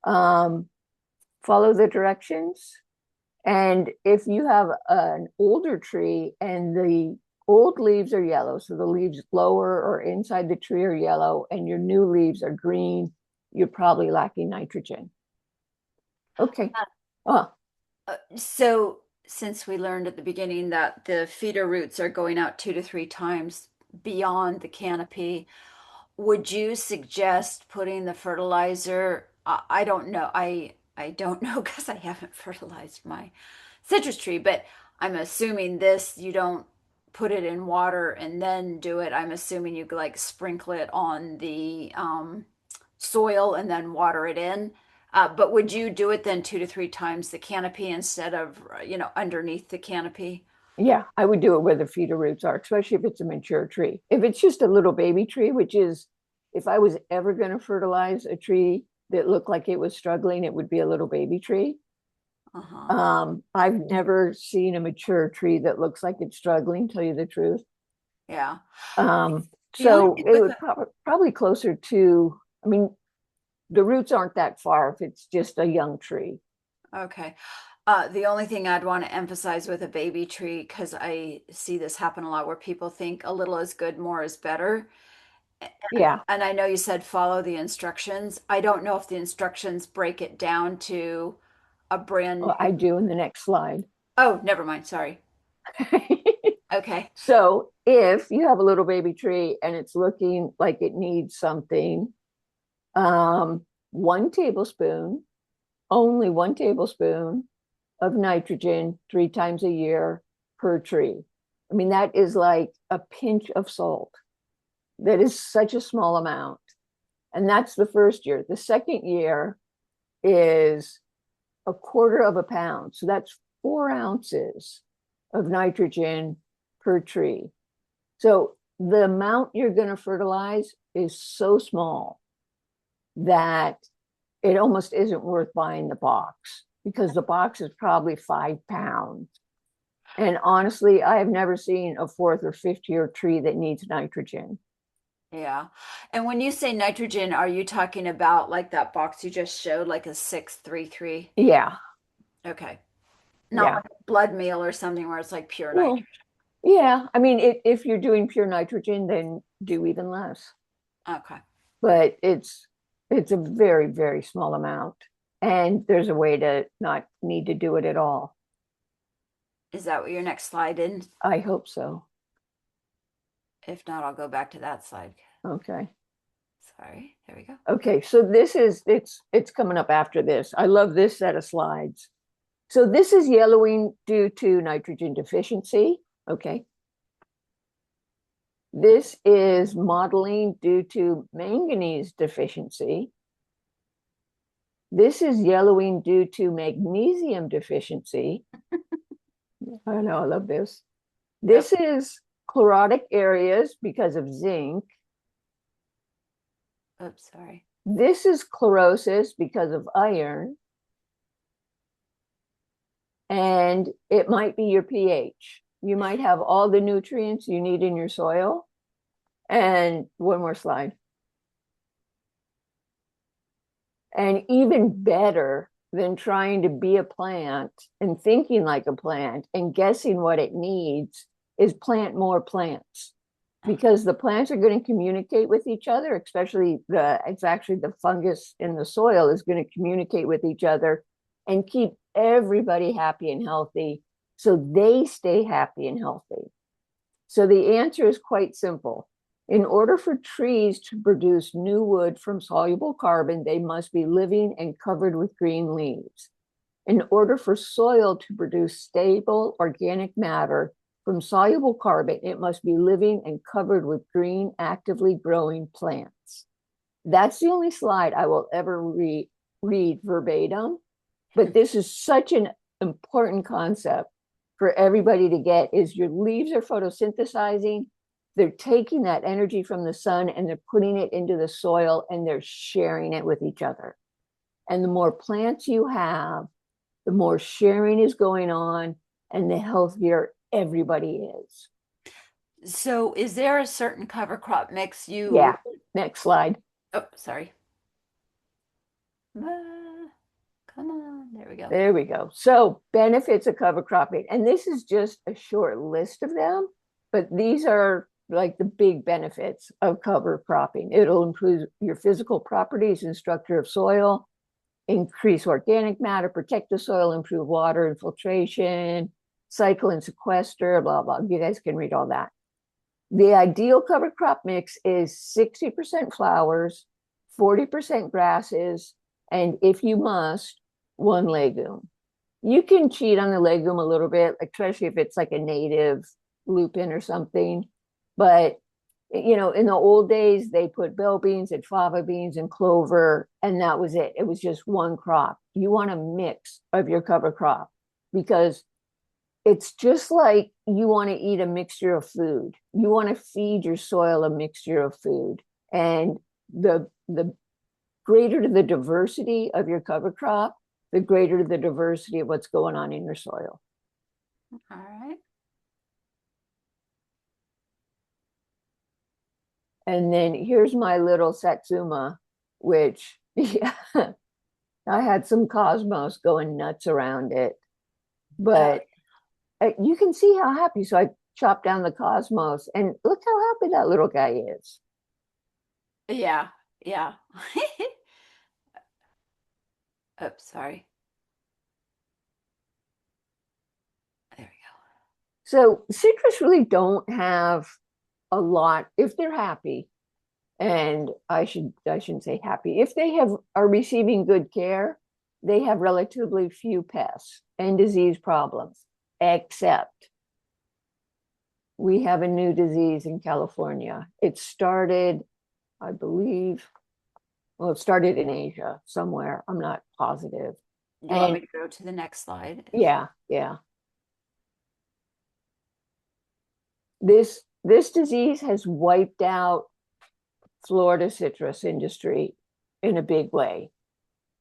Follow the directions. And if you have an older tree and the old leaves are yellow, so the leaves lower or inside the tree are yellow, and your new leaves are green, you're probably lacking nitrogen. Okay. Oh, So, since we learned at the beginning that the feeder roots are going out 2 to 3 times beyond the canopy, would you suggest putting the fertilizer? I don't know. I don't know because I haven't fertilized my citrus tree, but I'm assuming this you don't put it in water and then do it. I'm assuming you like sprinkle it on the soil and then water it in. But would you do it then 2 to 3 times the canopy instead of, underneath the canopy? yeah, I would do it where the feeder roots are, especially if it's a mature tree. If it's just a little baby tree, which is, if I was ever going to fertilize a tree that looked like it was struggling, it would be a little baby tree. Uh-huh. I've never seen a mature tree that looks like it's struggling, tell you the truth. Yeah. The only So thing it with would probably closer to, I mean, the roots aren't that far if it's just a young tree. okay. The only thing I'd want to emphasize with a baby tree, because I see this happen a lot where people think a little is good, more is better. Yeah, And I know you said follow the instructions. I don't know if the instructions break it down to a brand well, I do in the next slide. Oh, never mind. Sorry. Okay. So if you have a little baby tree and it's looking like it needs something, 1 tablespoon, only 1 tablespoon of nitrogen 3 times a year per tree. I mean, that is like a pinch of salt. That is such a small amount. And that's the first year. The second year, is 1/4 pound. So that's 4 ounces of nitrogen per tree. So the amount you're going to fertilize is so small that it almost isn't worth buying the box, because the box is probably 5 pounds. And honestly, I have never seen a 4th or 5th year tree that needs nitrogen. Yeah. And when you say nitrogen, are you talking about like that box you just showed, like a 633? Yeah. Okay. Not Yeah. like blood meal or something where it's like pure Well, nitrogen. yeah. I mean, if you're doing pure nitrogen, then do even less. Okay. But it's a very, very small amount. And there's a way to not need to do it at all. Is that what your next slide is? I hope so. If not, I'll go back to that slide. Okay. Sorry. There we go. Okay, so this is it's coming up after this. I love this set of slides. So this is yellowing due to nitrogen deficiency. Okay. This is mottling due to manganese deficiency. This is yellowing due to magnesium deficiency. I know, I love this. This is chlorotic areas because of zinc. Oops, sorry. This is chlorosis because of iron. And it might be your pH. You might have all the nutrients you need in your soil. And one more slide. And even better than trying to be a plant and thinking like a plant and guessing what it needs is plant more plants, because the plants are going to communicate with each other, especially it's actually the fungus in the soil is going to communicate with each other and keep everybody happy and healthy, so they stay happy and healthy. So the answer is quite simple. In order for trees to produce new wood from soluble carbon, they must be living and covered with green leaves. In order for soil to produce stable organic matter from soluble carbon, it must be living and covered with green, actively growing plants. That's the only slide I will ever read verbatim, but this is such an important concept for everybody to get, is your leaves are photosynthesizing. They're taking that energy from the sun and they're putting it into the soil and they're sharing it with each other. And the more plants you have, the more sharing is going on and the healthier everybody is. So is there a certain cover crop mix you... Yeah, next slide. Oh, sorry. Come on, there we go. There we go. So benefits of cover cropping. And this is just a short list of them, but these are like the big benefits of cover cropping. It'll improve your physical properties and structure of soil, increase organic matter, protect the soil, improve water infiltration, cycle and sequester, blah, blah. You guys can read all that. The ideal cover crop mix is 60% flowers, 40% grasses, and if you must, 1 legume. You can cheat on the legume a little bit, especially if it's like a native lupin or something. But, you know, in the old days, they put bell beans and fava beans and clover, and that was it. It was just one crop. You want a mix of your cover crop, because it's just like you want to eat a mixture of food. You want to feed your soil a mixture of food. And the greater the diversity of your cover crop, the greater the diversity of what's going on in your soil. All right. And then here's my little Satsuma, which, yeah, I had some cosmos going nuts around it. But you can see how happy. So I chopped down the cosmos and look how happy that little guy is. Yeah, yeah. Oops, sorry. There we go. So citrus really don't have a lot if they're happy. And I shouldn't say happy. If they are receiving good care, they have relatively few pests and disease problems, except we have a new disease in California. It started, I believe, Well, it started in Asia somewhere. I'm not positive. You want me to go to the next slide? Yeah, yeah. This disease has wiped out Florida citrus industry in a big way.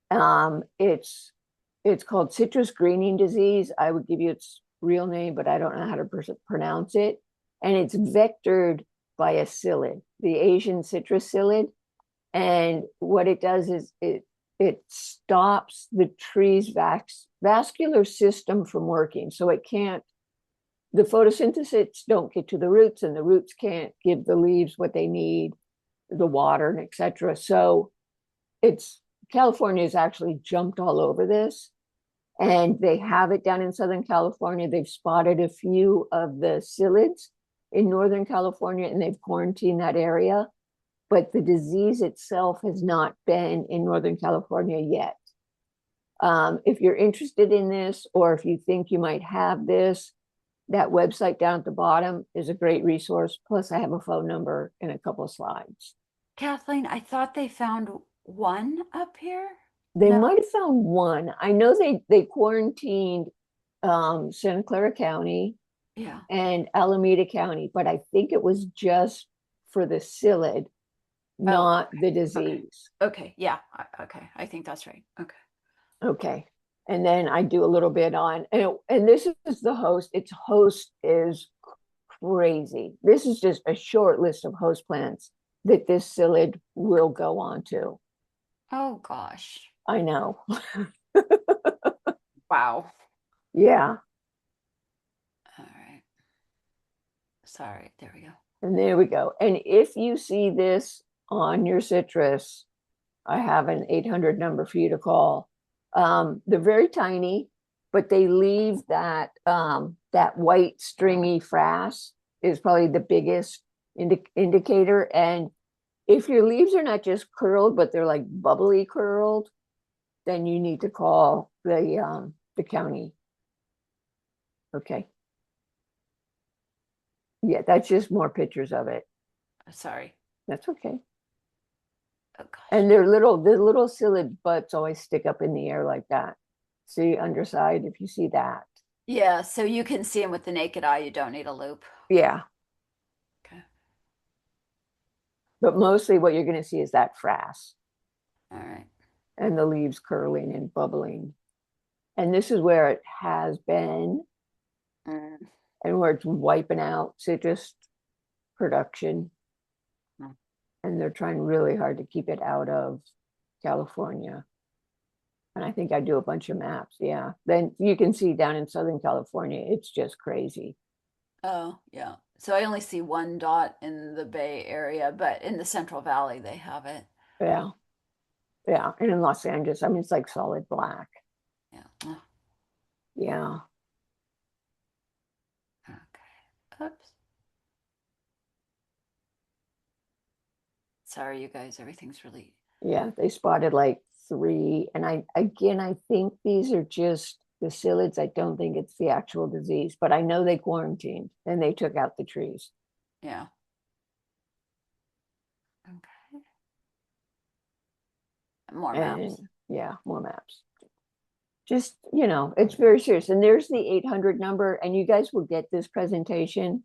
It's called citrus greening disease. I would give you its real name, but I don't know how to pronounce it. And it's vectored by a psyllid, the Asian citrus psyllid. And what it does is it stops the tree's vascular system from working. So it can't, the photosynthesis don't get to the roots, and the roots can't give the leaves what they need, the water, and etc. So California has actually jumped all over this, and they have it down in Southern California. They've spotted a few of the psyllids in Northern California, and they've quarantined that area. But the disease itself has not been in Northern California yet. If you're interested in this, or if you think you might have this, that website down at the bottom is a great resource. Plus, I have a phone number and a couple of slides. Kathleen, I thought they found one up here. They No. might have found one. I know they quarantined Santa Clara County Yeah. and Alameda County, but I think it was just for the psyllid, not the disease. Okay. Yeah. Okay. I think that's right. Okay. Okay. And then I do a little bit on, and this is the host. Its host is crazy. This is just a short list of host plants that this psyllid will go on to. Oh gosh. I know. Wow. Yeah. All right. Sorry. There we go. And there we go. And if you see this on your citrus, I have an 800 number for you to call. They're very tiny, but they leave that white stringy frass is probably the biggest indicator. And if your leaves are not just curled, but they're like bubbly curled, then you need to call the county. Okay. Yeah, that's just more pictures of it. Sorry. That's okay. Oh gosh. And the little psyllid butts always stick up in the air like that. See underside, if you see that. Yeah. So you can see them with the naked eye. You don't need a loop. Yeah. Okay. But mostly what you're going to see is that frass All right. and the leaves curling and bubbling. And this is where it has been and where it's wiping out citrus production. And they're trying really hard to keep it out of California. And I think I do a bunch of maps. Yeah. Then you can see down in Southern California, it's just crazy. Oh, yeah. So I only see one dot in the Bay Area, but in the Central Valley, they have it. Yeah. Yeah. And in Los Angeles, I mean, it's like solid black. Yeah. Oh, Yeah. okay. Oops. Sorry, you guys. Everything's really. Yeah. They spotted like 3. And I think these are just the psyllids. I don't think it's the actual disease, but I know they quarantined and they took out the trees. Yeah. Okay. More maps. And yeah, more maps. Just, it's very serious. And there's the 800 number, and you guys will get this presentation.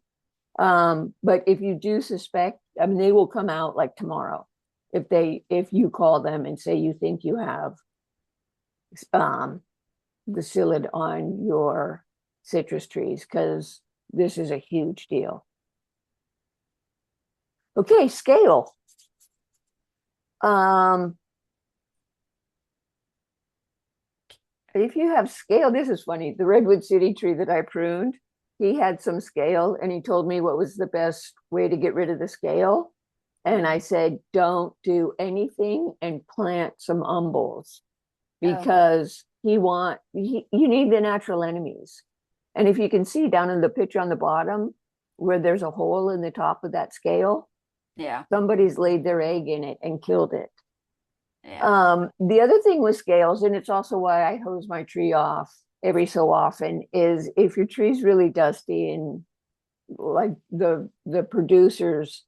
But if you do suspect, I mean, they will come out like tomorrow. If you call them and say you think you have the psyllid on your citrus trees, because this is a huge deal. Okay, scale. If you have scale, this is funny. The Redwood City tree that I pruned, he had some scale, and he told me what was the best way to get rid of the scale. And I said, don't do anything and plant some umbels, because you need the natural enemies. And if you can see down in the picture on the bottom where there's a hole in the top of that scale, Yeah. somebody's laid their egg in it and killed it. Yeah. The other thing with scales, and it's also why I hose my tree off every so often, is if your tree's really dusty, and like the producers,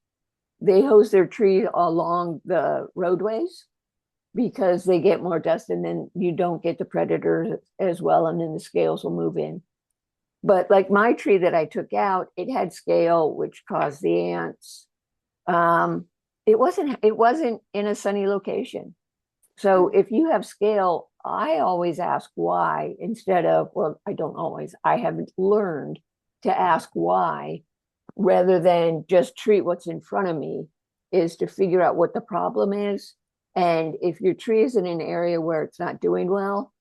they hose their tree along the roadways. because they get more dust, and then you don't get the predators as well, and then the scales will move in. But like my tree that I took out, it had scale, which caused the ants. It wasn't in a sunny location. So if you have scale, I always ask why instead of, well, I don't always, I haven't learned to ask why rather than just treat what's in front of me, is to figure out what the problem is. And if your tree is in an area where it's not doing well,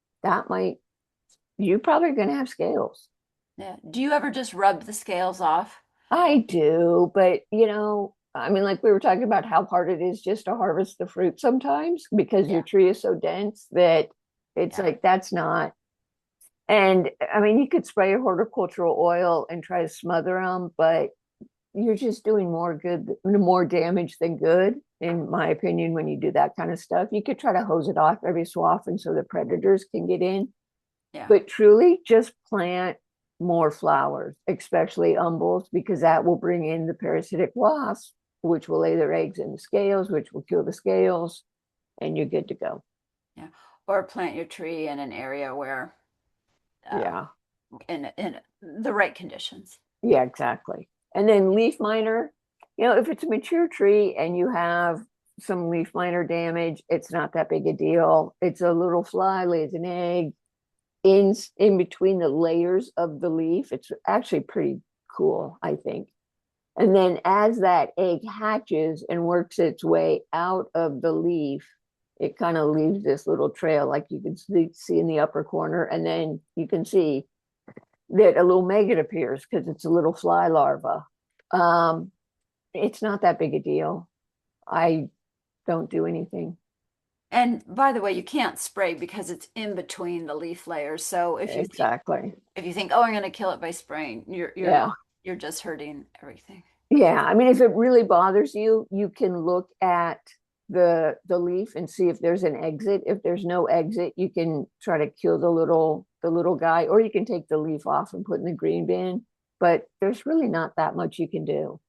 you're probably going to have scales. Yeah. Do you ever just rub the scales off? I do, but I mean, like we were talking about how hard it is just to harvest the fruit sometimes because your tree is so dense that it's like that's not. And I mean, you could spray a horticultural oil and try to smother them, but you're just doing more damage than good, in my opinion, when you do that kind of stuff. You could try to hose it off every so often so the predators can get in. Yeah. But truly, just plant more flowers, especially umbels, because that will bring in the parasitic wasps, which will lay their eggs in the scales, which will kill the scales, and you're good to go. Yeah. Or plant your tree in an area where, in the right conditions. Yeah, exactly. And then leaf miner, if it's a mature tree and you have some leaf miner damage, it's not that big a deal. It's a little fly, lays an egg in between the layers of the leaf. It's actually pretty cool, I think. And then as that egg hatches and works its way out of the leaf, it kind of leaves this little trail like you can see in the upper corner. And then you can see that a little maggot appears because it's a little fly larva. It's not that big a deal. I don't do anything. And by the way, you can't spray because it's in between the leaf layers. So if you think, oh, I'm going to kill it by spraying, you're just hurting everything. Yeah, I mean, if it really bothers you, you can look at the leaf and see if there's an exit. If there's no exit, you can try to kill the little guy, or you can take the leaf off and put in the green bin. But there's really not that much you can do.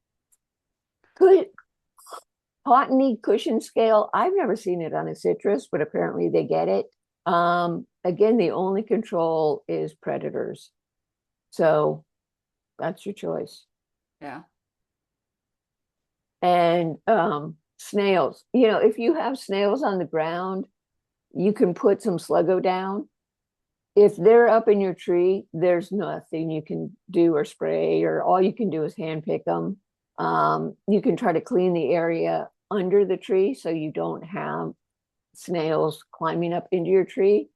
Cottony cushion scale, I've never seen it on a citrus, but apparently they get it. Again, the only control is predators. So that's your choice. Yeah. And snails, if you have snails on the ground, you can put some Sluggo down. If they're up in your tree, there's nothing you can do or spray, or all you can do is hand pick them. You can try to clean the area under the tree so you don't have snails climbing up into your tree.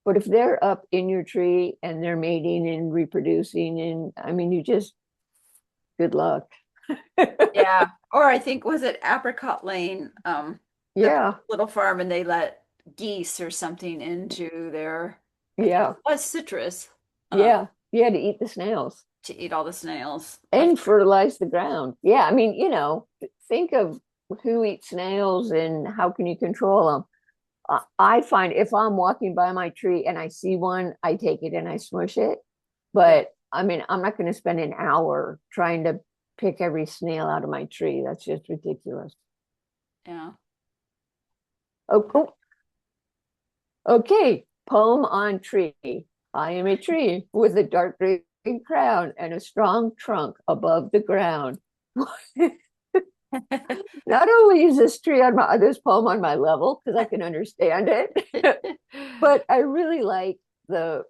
But if they're up in your tree and they're mating and reproducing, and I mean, good luck. Yeah. Or I think, was it Apricot Lane? Little farm, and they let geese or something into their citrus. To eat the snails. To eat all the snails. And fertilize the ground. Yeah, I mean, think of who eats snails and how can you control them. I find if I'm walking by my tree and I see one, I take it and I smush it. But I mean, I'm not going to spend an hour trying to pick every snail out of my tree. That's just ridiculous. Yeah. Oh. Okay. Poem on tree. I am a tree with a dark green crown and a strong trunk above the ground. Not only is this poem on my level because I can understand it, but I really like the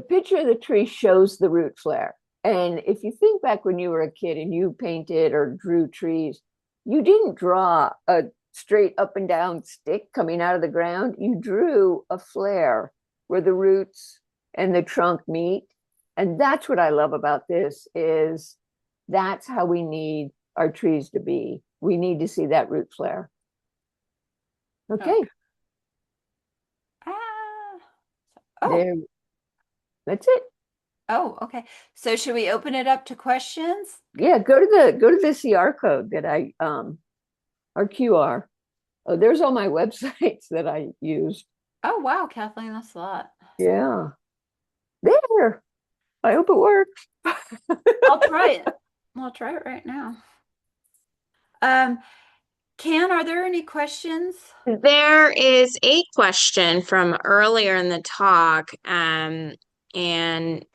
picture of the tree shows the root flare. And if you think back when you were a kid and you painted or drew trees, you didn't draw a straight up and down stick coming out of the ground. You drew a flare where the roots and the trunk meet. And that's what I love about this is that's how we need our trees to be. We need to see that root flare. Okay. There. That's it. Oh, okay. So should we open it up to questions? Yeah, go to the CR code that our QR. Oh, there's all my websites that I used. Oh, wow, Kathleen, that's a lot. Yeah. There. I hope it works. I'll try it. I'll try it right now. Can, are there any questions? There is a question from earlier in the talk, and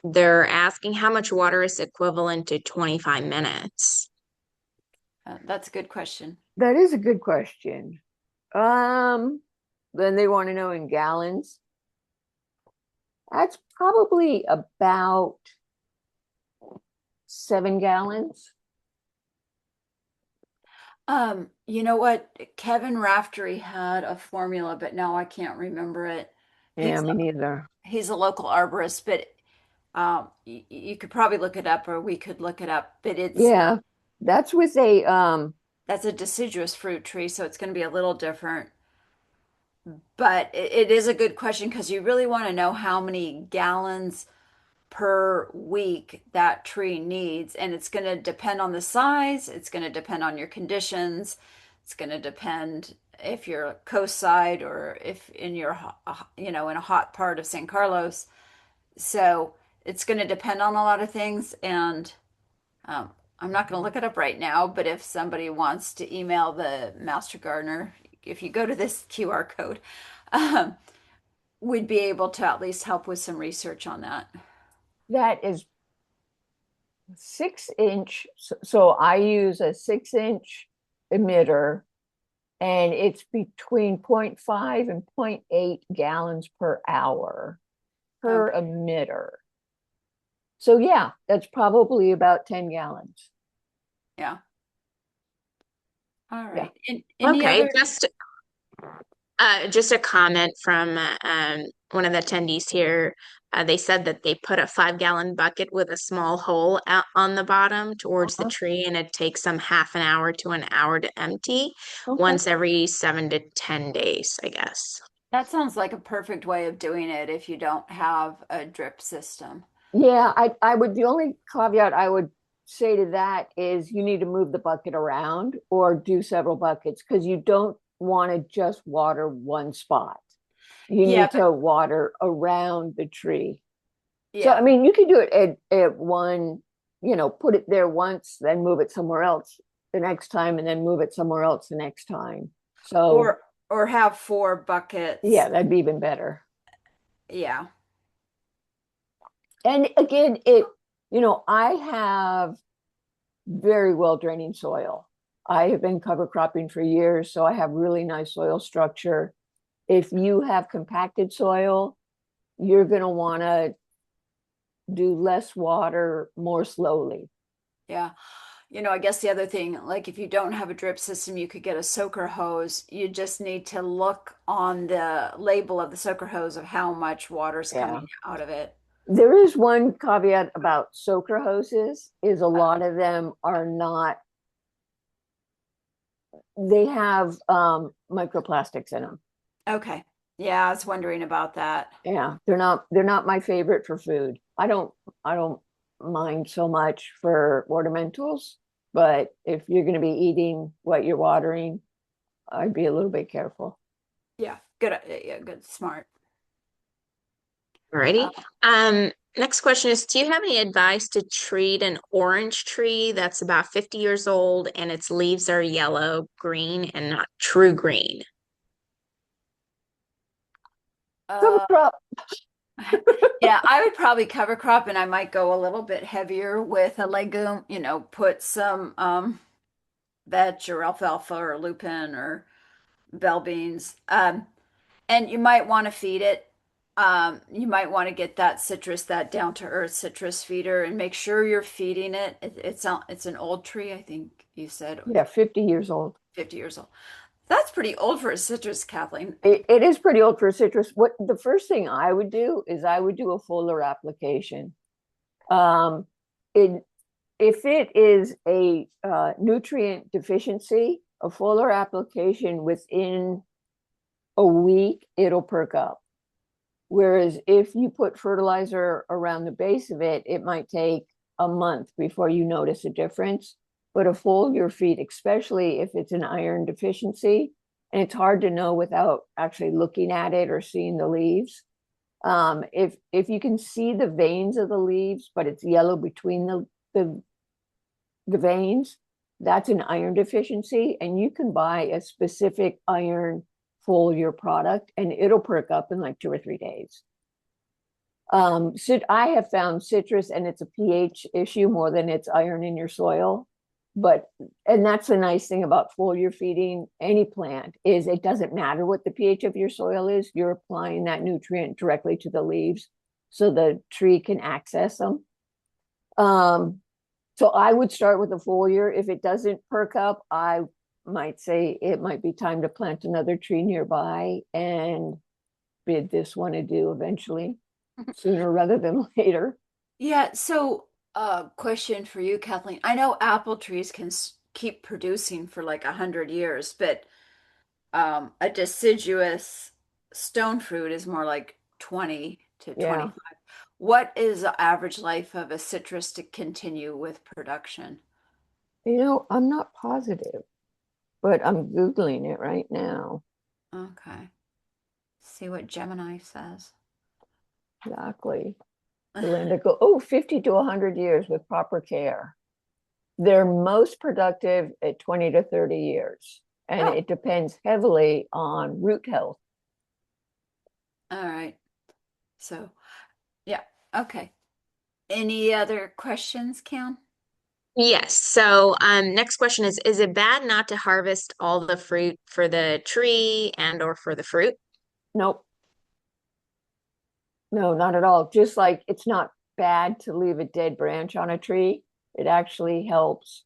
they're asking how much water is equivalent to 25 minutes. That's a good question. That is a good question. Then they want to know in gallons. That's probably about 7 gallons. You know what? Kevin Raftery had a formula, but now I can't remember it. Yeah, me neither. He's a local arborist, but you could probably look it up, or we could look it up. But Yeah, that's with that's a deciduous fruit tree, so it's going to be a little different. But it is a good question because you really want to know how many gallons per week that tree needs. And it's going to depend on the size, it's going to depend on your conditions, it's going to depend if you're coast side or if in your, in a hot part of San Carlos. So it's going to depend on a lot of things. And I'm not going to look it up right now, but if somebody wants to email the master gardener, if you go to this QR code, um, we'd be able to at least help with some research on that. that is 6-inch. So I use a 6-inch emitter, and it's between 0.5 and 0.8 gallons per hour per emitter. So yeah, that's probably about 10 gallons. Yeah. All right. Yeah. Any Okay, other? just a comment from one of the attendees here. They said that they put a 5-gallon bucket with a small hole out on the bottom towards the tree, and it takes them half an hour to an hour to empty, Okay. once every 7 to 10 days, I guess. That sounds like a perfect way of doing it if you don't have a drip system. Yeah, I would, the only caveat I would say to that is you need to move the bucket around or do several buckets, because you don't want to just water one spot. You Yeah, need to water around the tree. So, yeah. I mean, you could do it at one, put it there once, then move it somewhere else the next time, and then move it somewhere else the next time. So, Or have 4 buckets. yeah, that'd be even better. Yeah. And again, I have very well draining soil. I have been cover cropping for years, so I have really nice soil structure. If you have compacted soil, you're going to want to do less water more slowly. Yeah. I guess the other thing, like if you don't have a drip system, you could get a soaker hose. You just need to look on the label of the soaker hose of how much water's coming out of it. There is one caveat about soaker hoses, is a lot of them are not, they have microplastics in them. Okay. Yeah, I was wondering about that. Yeah, they're not my favorite for food. I don't mind so much for ornamentals, but if you're going to be eating what you're watering, I'd be a little bit careful. Yeah, good. Yeah, good. Smart. Alrighty. Next question is, do you have any advice to treat an orange tree that's about 50 years old and its leaves are yellow, green, and not true green? Cover Uh, crop. yeah, I would probably cover crop, and I might go a little bit heavier with a legume, put some veg or alfalfa or lupin or bell beans. And you might want to feed it. You might want to get that down to earth citrus feeder, and make sure you're feeding it. It's an old tree, I think you said. Yeah, 50 years old. 50 years old. That's pretty old for a citrus, Kathleen. It is pretty old for a citrus. What the first thing I would do is I would do a foliar application. Um, it, if it is a nutrient deficiency, a foliar application within a week, it'll perk up. Whereas if you put fertilizer around the base of it, it might take a month before you notice a difference. But a foliar feed, especially if it's an iron deficiency, and it's hard to know without actually looking at it or seeing the leaves. If you can see the veins of the leaves, but it's yellow between the veins, that's an iron deficiency, and you can buy a specific iron foliar product and it'll perk up in like 2 or 3 days. So I have found citrus, and it's a pH issue more than it's iron in your soil. And that's the nice thing about foliar feeding any plant, is it doesn't matter what the pH of your soil is. You're applying that nutrient directly to the leaves so the tree can access them. So I would start with a foliar. If it doesn't perk up, I might say it might be time to plant another tree nearby and bid this one adieu eventually, sooner rather than later. Yeah, so question for you, Kathleen. I know apple trees can keep producing for like 100 years, but a deciduous stone fruit is more like 20 to Yeah. 25. What is the average life of a citrus to continue with production? I'm not positive, but I'm Googling it right now. Okay. See what Gemini says. Exactly. Belinda go, 50 to 100 years with proper care. They're most productive at 20 to 30 years, and Oh. it depends heavily on root health. All right. So, yeah. Okay. Any other questions, Cam? Yes. So, next question is it bad not to harvest all the fruit for the tree and or for the fruit? Nope. No, not at all. Just like it's not bad to leave a dead branch on a tree. It actually helps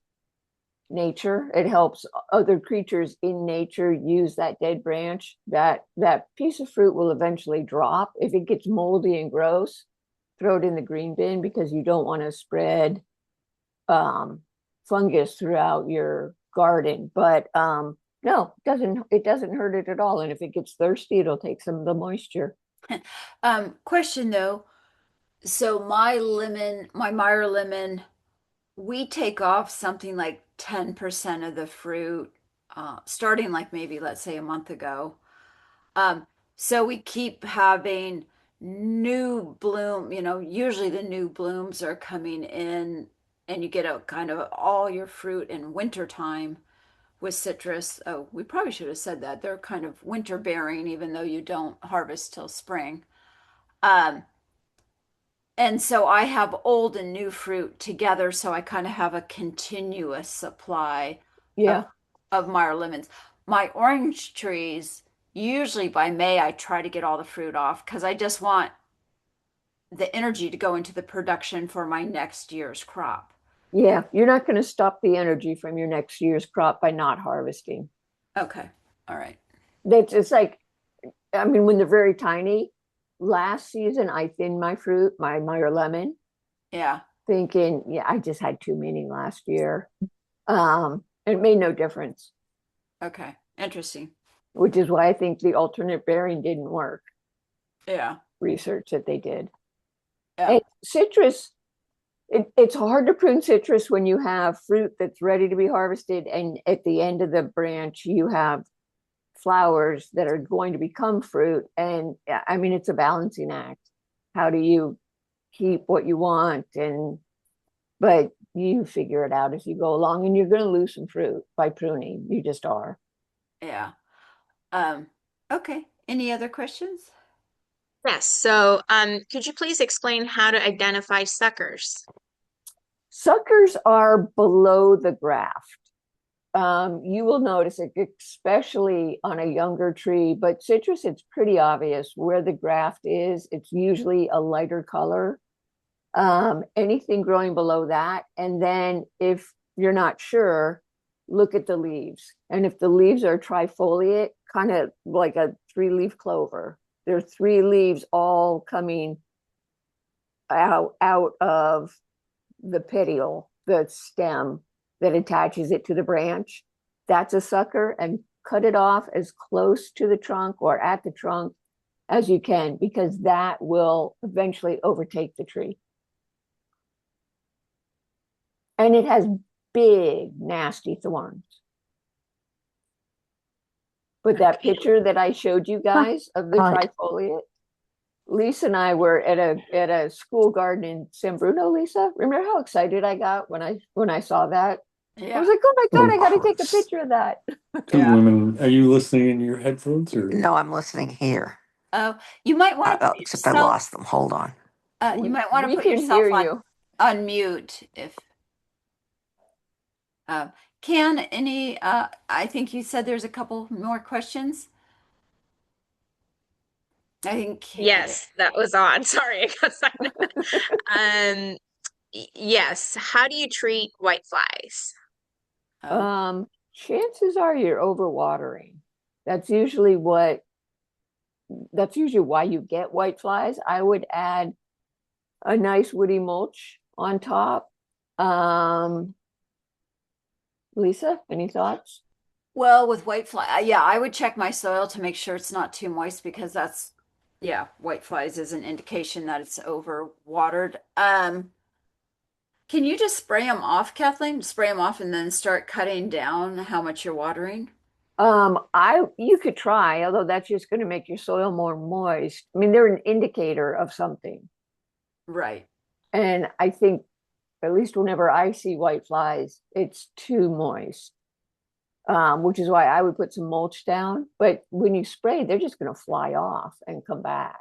nature. It helps other creatures in nature use that dead branch. That piece of fruit will eventually drop. If it gets moldy and gross, throw it in the green bin, because you don't want to spread fungus throughout your garden. But no, it doesn't hurt it at all. And if it gets thirsty, it'll take some of the moisture. Question though. So my Meyer lemon, we take off something like 10% of the fruit, starting like maybe let's say a month ago. So we keep having new bloom, usually the new blooms are coming in and you get a kind of all your fruit in wintertime with citrus. Oh, we probably should have said that. They're kind of winter bearing, even though you don't harvest till spring. Um, and so I have old and new fruit together, so I kind of have a continuous supply Yeah. of Meyer lemons. My orange trees, usually by May, I try to get all the fruit off because I just want the energy to go into the production for my next year's crop. Yeah, you're not going to stop the energy from your next year's crop by not harvesting. Okay. All right. It's like, I mean, when they're very tiny, last season I thinned my fruit, my Meyer lemon, Yeah. thinking, yeah, I just had too many last year. It made no difference, Okay. Interesting. which is why I think the alternate bearing didn't work. Yeah. Research that they did. Yeah. And citrus, it's hard to prune citrus when you have fruit that's ready to be harvested, and at the end of the branch you have flowers that are going to become fruit. And I mean, it's a balancing act. How do you keep what you want? But you figure it out as you go along, and you're going to lose some fruit by pruning. You just are. Yeah. Okay. Any other questions? Yes. So, could you please explain how to identify suckers? Suckers are below the graft. You will notice it, especially on a younger tree, but citrus, it's pretty obvious where the graft is. It's usually a lighter color. Anything growing below that. And then if you're not sure, look at the leaves. And if the leaves are trifoliate, kind of like a 3-leaf clover, there are 3 leaves all coming out of the petiole, the stem that attaches it to the branch. That's a sucker, and cut it off as close to the trunk or at the trunk as you can, because that will eventually overtake the tree. And it has big, nasty thorns. But that picture that I showed you guys of the trifoliate, Lisa and I were at a school garden in San Bruno. Lisa, remember how excited I got when I saw that? I was like, oh my God, I got to take a course. picture of that. Two Yeah. women. Are you listening in your headphones or? No, I'm listening here. Oh, you might want to put Except I yourself, lost them. Hold on. you might want to We put can yourself hear on you. unmute if, can any, I think you said there's a couple more questions. I think, Yes, that was on. Sorry, I got silent. Yes. How do you treat white flies? oh, Chances are you're overwatering. That's usually what, that's usually why you get white flies. I would add a nice woody mulch on top. Lisa, any thoughts? well, with white fly, yeah, I would check my soil to make sure it's not too moist because that's, yeah, white flies is an indication that it's overwatered. Can you just spray them off, Kathleen? Spray them off and then start cutting down how much you're watering? You could try, although that's just going to make your soil more moist. I mean, they're an indicator of something. Right. And I think, at least whenever I see white flies, it's too moist, which is why I would put some mulch down. But when you spray, they're just going to fly off and come back.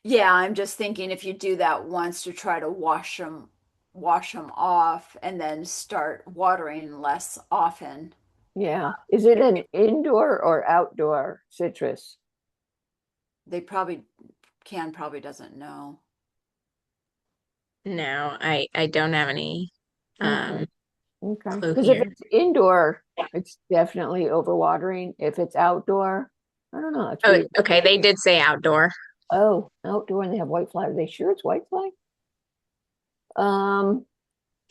Yeah, I'm just thinking if you do that once to try to wash them off and then start watering less often. Yeah. Is it an indoor or outdoor citrus? They probably probably doesn't know. No, I don't have any Okay. Okay. clue Because if here. it's indoor, it's definitely overwatering. If it's outdoor, I don't know. It's Oh, weird. okay. They did say outdoor. Oh, outdoor and they have white fly. Are they sure it's white fly? Um,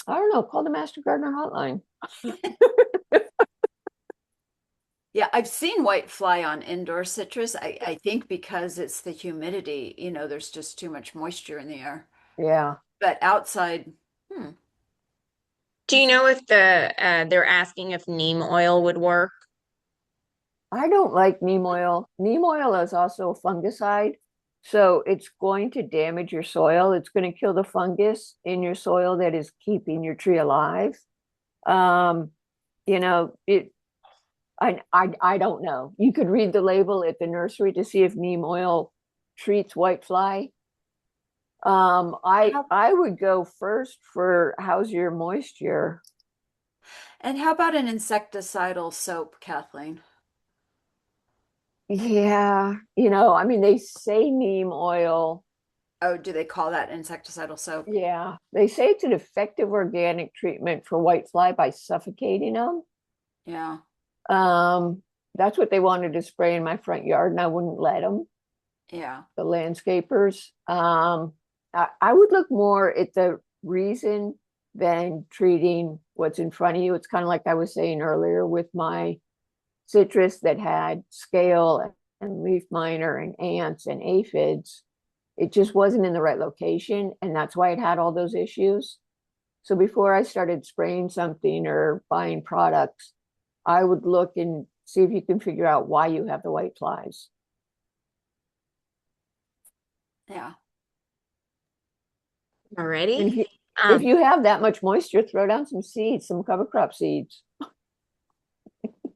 I don't know. Call the Master Gardener hotline. Yeah, I've seen white fly on indoor citrus. I think because it's the humidity, there's just too much moisture in the air. Yeah. But outside, hmm. Do you know if they're asking if neem oil would work? I don't like neem oil. Neem oil is also a fungicide. So it's going to damage your soil. It's going to kill the fungus in your soil that is keeping your tree alive. Um, you know, it I don't know. You could read the label at the nursery to see if neem oil treats whitefly. I would go first for how's your moisture? And how about an insecticidal soap, Kathleen? Yeah, I mean they say neem oil. Oh, do they call that insecticidal soap? Yeah, they say it's an effective organic treatment for whitefly by suffocating them. Yeah. That's what they wanted to spray in my front yard, and I wouldn't let them. Yeah. The landscapers. I would look more at the reason than treating what's in front of you. It's kind of like I was saying earlier with my citrus that had scale and leaf miner and ants and aphids. It just wasn't in the right location, and that's why it had all those issues. So before I started spraying something or buying products, I would look and see if you can figure out why you have the white flies. Yeah. Alrighty. And if you have that much moisture, throw down some seeds, some cover crop seeds.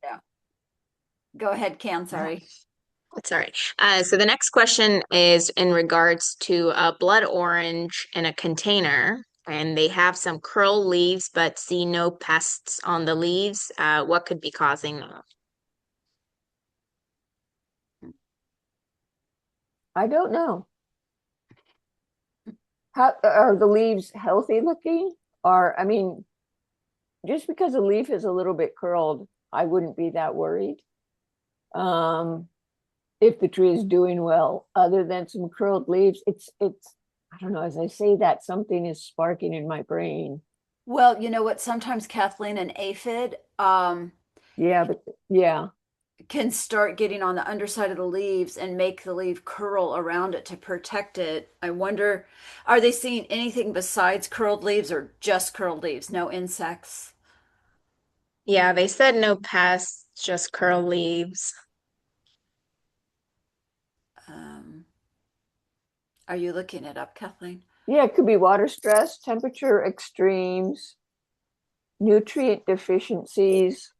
Yeah. Go ahead, Can. Sorry. That's all right. So the next question is in regards to a blood orange in a container, and they have some curl leaves, but see no pests on the leaves. What could be causing that? I don't know. How are the leaves healthy looking? Or, I mean, just because a leaf is a little bit curled, I wouldn't be that worried. If the tree is doing well, other than some curled leaves, it's I don't know, as I say that, something is sparking in my brain. Well, you know what? Sometimes Kathleen, an aphid Yeah, can start getting on the underside of the leaves and make the leaf curl around it to protect it. I wonder, are they seeing anything besides curled leaves or just curled leaves? No insects? Yeah, they said no pests, just curl leaves. Um, are you looking it up, Kathleen? yeah, it could be water stress, temperature extremes. nutrient deficiencies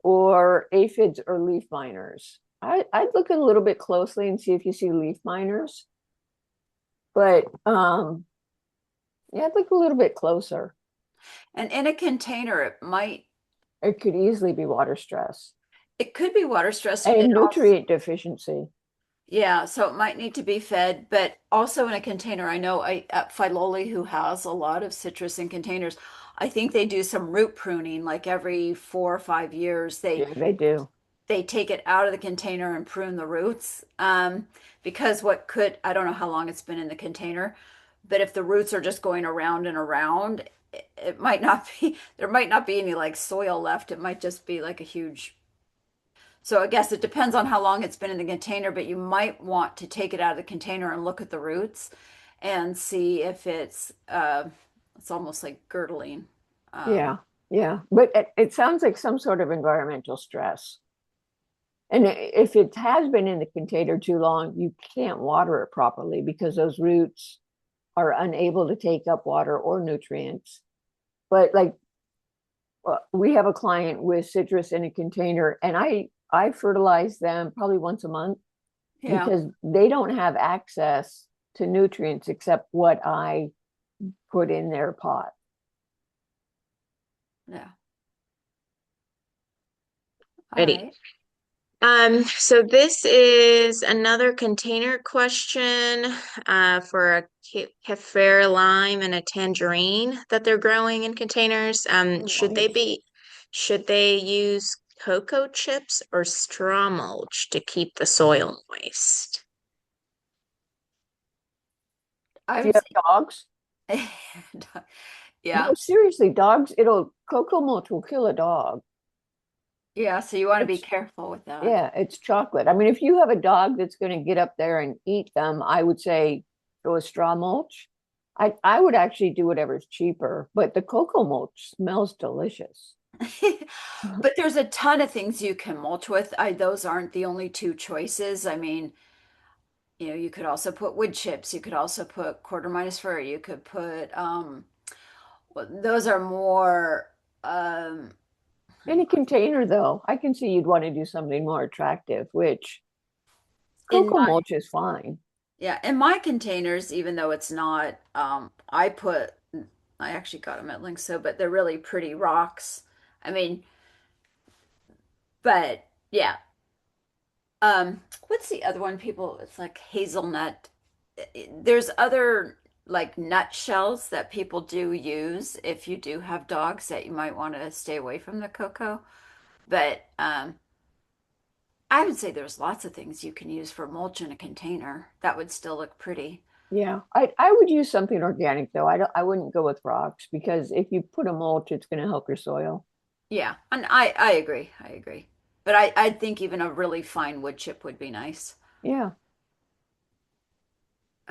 or aphids or leaf miners. I'd look a little bit closely and see if you see leaf miners. But yeah, I'd look a little bit closer. And in a container, It could easily be water stress it could be water stress. and It also, nutrient deficiency. yeah, so it might need to be fed, but also in a container. I know at Filoli, who has a lot of citrus in containers, I think they do some root pruning like every 4 or 5 years. Yeah, they do. They take it out of the container and prune the roots. Because I don't know how long it's been in the container, but if the roots are just going around and around, it might not be, there might not be any like soil left. It might just be like a huge, so I guess it depends on how long it's been in the container, but you might want to take it out of the container and look at the roots and see if it's almost like girdling. Yeah, yeah. But it sounds like some sort of environmental stress. And if it has been in the container too long, you can't water it properly because those roots are unable to take up water or nutrients. But like we have a client with citrus in a container, and I fertilize them probably once a month Yeah. because they don't have access to nutrients except what I put in their pot. Yeah. Ready. All right. So this is another container question for a kaffir lime and a tangerine that they're growing in containers. Nice. Should they use cocoa chips or straw mulch to keep the soil moist? I Do you would have dogs? say, No, yeah. seriously, cocoa mulch will kill a dog. Yeah. So you want to be It's, careful with that. yeah, it's chocolate. I mean, if you have a dog that's going to get up there and eat them, I would say go with straw mulch. I would actually do whatever's cheaper, but the cocoa mulch smells delicious. But there's a ton of things you can mulch with. Those aren't the only two choices. I mean, you could also put wood chips. You could also put quarter minus fir. You could put, well, those are more, um, In a container, though, I can see you'd want to do something more attractive, which in cocoa my, mulch is fine. yeah, in my containers, even though it's not, I actually got them at Lyngso, but they're really pretty rocks. I mean, but yeah. What's the other one people, it's like hazelnut. There's other like nutshells that people do use if you do have dogs that you might want to stay away from the cocoa. But I would say there's lots of things you can use for mulch in a container that would still look pretty. Yeah, I would use something organic though. I wouldn't go with rocks because if you put a mulch, it's going to help your soil. Yeah, and I agree. I agree. But I think even a really fine wood chip would be nice. Yeah.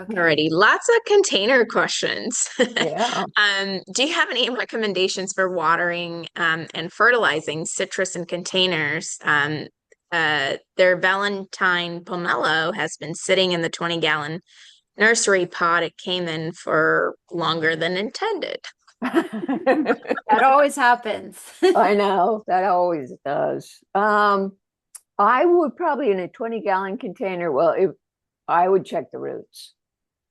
Okay. Alrighty, lots of container questions. Yeah. Do you have any recommendations for watering and fertilizing citrus in containers? Their Valentine pomelo has been sitting in the 20-gallon nursery pot it came in for longer than intended. That always happens. I know that always does. I would probably in a 20-gallon container. Well, if I would check the roots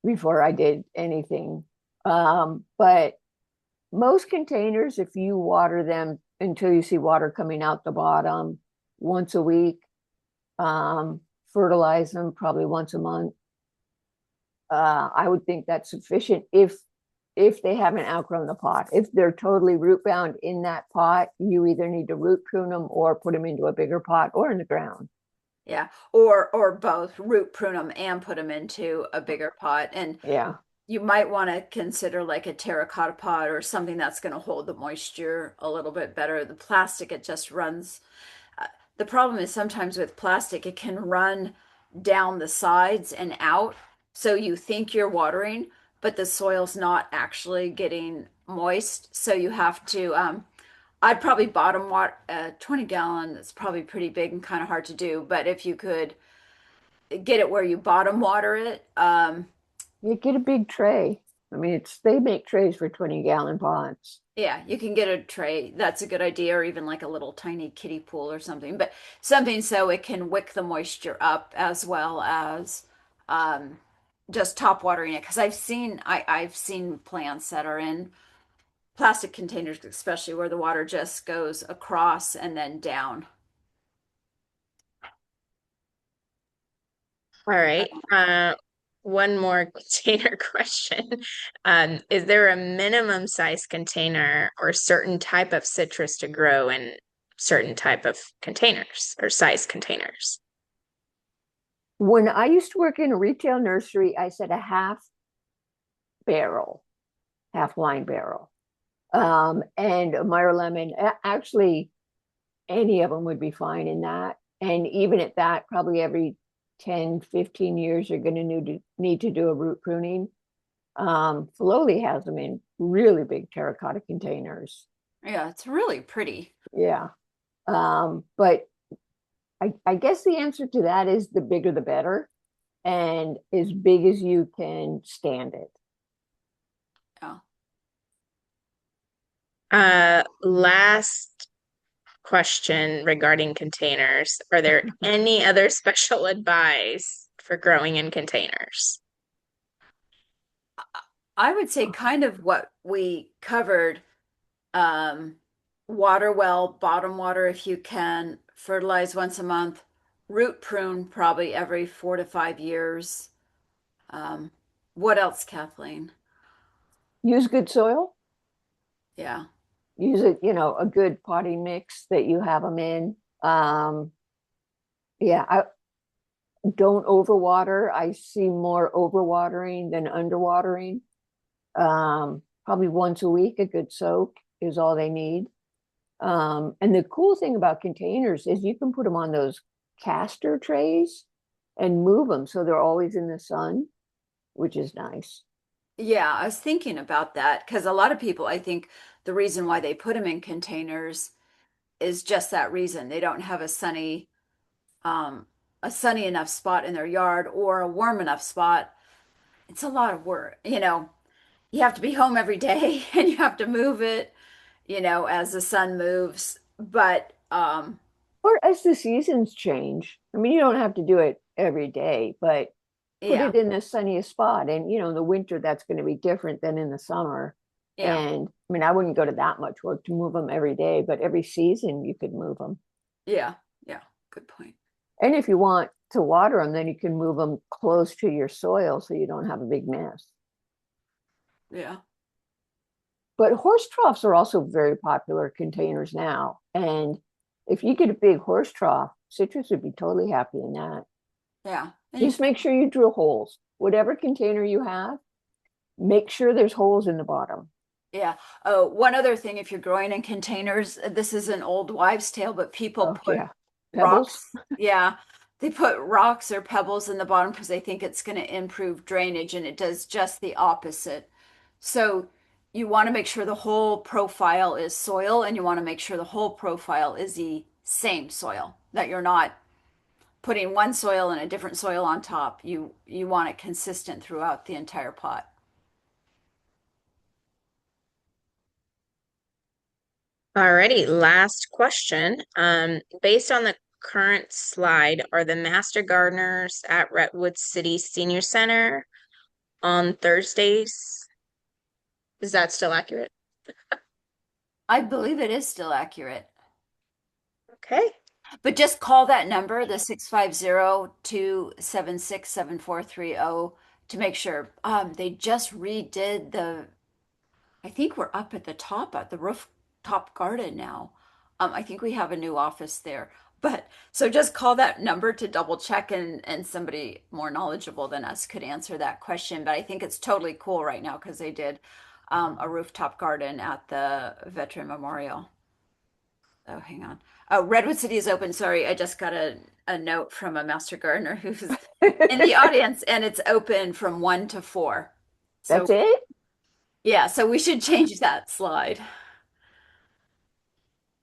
before I did anything. But most containers, if you water them until you see water coming out the bottom once a week, fertilize them probably once a month. I would think that's sufficient if they haven't outgrown the pot. If they're totally root bound in that pot, you either need to root prune them or put them into a bigger pot or in the ground. Yeah, or both, root prune them and put them into a bigger pot. And Yeah. you might want to consider like a terracotta pot or something that's going to hold the moisture a little bit better. The plastic, it just runs. The problem is sometimes with plastic, it can run down the sides and out. So you think you're watering, but the soil's not actually getting moist. So you have to, I'd probably bottom water 20-gallon. That's probably pretty big and kind of hard to do. But if you could get it where you bottom water it, You get a big tray. I mean, they make trays for 20-gallon pots. Yeah, you can get a tray. That's a good idea, or even like a little tiny kiddie pool or something, but something so it can wick the moisture up as well as um, just top watering it. Because I've seen plants that are in plastic containers, especially where the water just goes across and then down. All right. One more container question. Is there a minimum size container or certain type of citrus to grow in certain type of containers or size containers? When I used to work in a retail nursery, I said a barrel, half wine barrel. And a Meyer lemon, actually, any of them would be fine in that. And even at that, probably every 10, 15 years, you're going to need to do a root pruning. Filoli has them in really big terracotta containers. Yeah, it's really pretty. Yeah. But I guess the answer to that is the bigger the better, and as big as you can stand it. Yeah. Last question regarding containers. Are there any other special advice for growing in containers? I would say kind of what we covered. Um, Water well, bottom water if you can, fertilize once a month, root prune probably every 4 to 5 years. Um, what else, Kathleen? Use good soil. Yeah. Use it, a good potting mix that you have them in. Yeah, I don't overwater. I see more overwatering than underwatering. Probably once a week, a good soak is all they need. And the cool thing about containers is you can put them on those caster trays and move them so they're always in the sun, which is nice. Yeah, I was thinking about that because a lot of people, I think the reason why they put them in containers is just that reason. They don't have um, a sunny enough spot in their yard or a warm enough spot. It's a lot of work, you have to be home every day and you have to move it, as the sun moves. But Or as the seasons change. I mean, you don't have to do it every day, but put yeah, it in the sunniest spot. And, in the winter, that's going to be different than in the summer. yeah, And I mean, I wouldn't go to that much work to move them every day, but every season you could move them. yeah, yeah. Good point. And if you want to water them, then you can move them close to your soil so you don't have a big mess. Yeah. But horse troughs are also very popular containers now. And if you get a big horse trough, citrus would be totally happy in that. Yeah. And Just make sure you drill holes. Whatever container you have, make sure there's holes in the bottom. yeah. Oh, one other thing, if you're growing in containers, this is an old wives' tale, but people Oh, put yeah. Pebbles. rocks. Yeah. They put rocks or pebbles in the bottom because they think it's going to improve drainage, and it does just the opposite. So you want to make sure the whole profile is soil, and you want to make sure the whole profile is the same soil, that you're not putting one soil and a different soil on top. You want it consistent throughout the entire pot. Alrighty, last question. Based on the current slide, are the master gardeners at Redwood City Senior Center on Thursdays? Is that still accurate? I believe it is still accurate. Okay. But just call that number, the 650-276-7430, to make sure. They just redid I think we're up at the top at the rooftop garden now. I think we have a new office there. But so just call that number to double check, and somebody more knowledgeable than us could answer that question. But I think it's totally cool right now because they did a rooftop garden at the Veteran Memorial. Oh, hang on. Oh, Redwood City is open. Sorry, I just got a note from a master gardener who's in the audience, and it's open from 1 to 4. So That's it? yeah, so we should change that slide.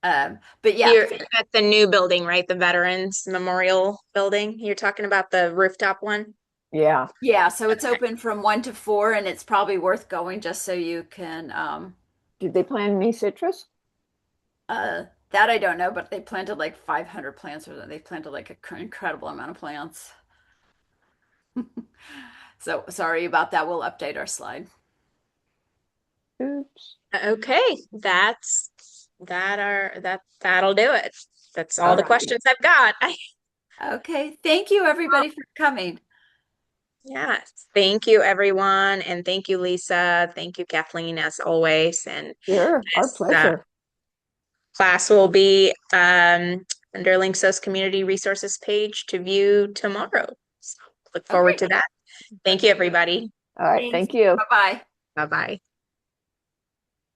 But yeah, You're at the new building, right? The Veterans Memorial Building. You're talking about the rooftop one? Yeah. yeah, so it's open from 1 to 4, and it's probably worth going just so you can Did they plant any citrus? That I don't know, but they planted like 500 plants, or they planted like an incredible amount of plants. So sorry about that. We'll update our slide. Oops. Okay, that'll do it. That's all the Alrighty. questions I've got. Okay. Thank you, everybody, for coming. Yeah, thank you, everyone, and thank you, Lisa. Thank you, Kathleen, as always. And Sure, our this pleasure. class will be under Lyngso's community resources page to view tomorrow. So look forward Okay. to that. Thank you, everybody. All right, thank you. Bye-bye. Bye-bye.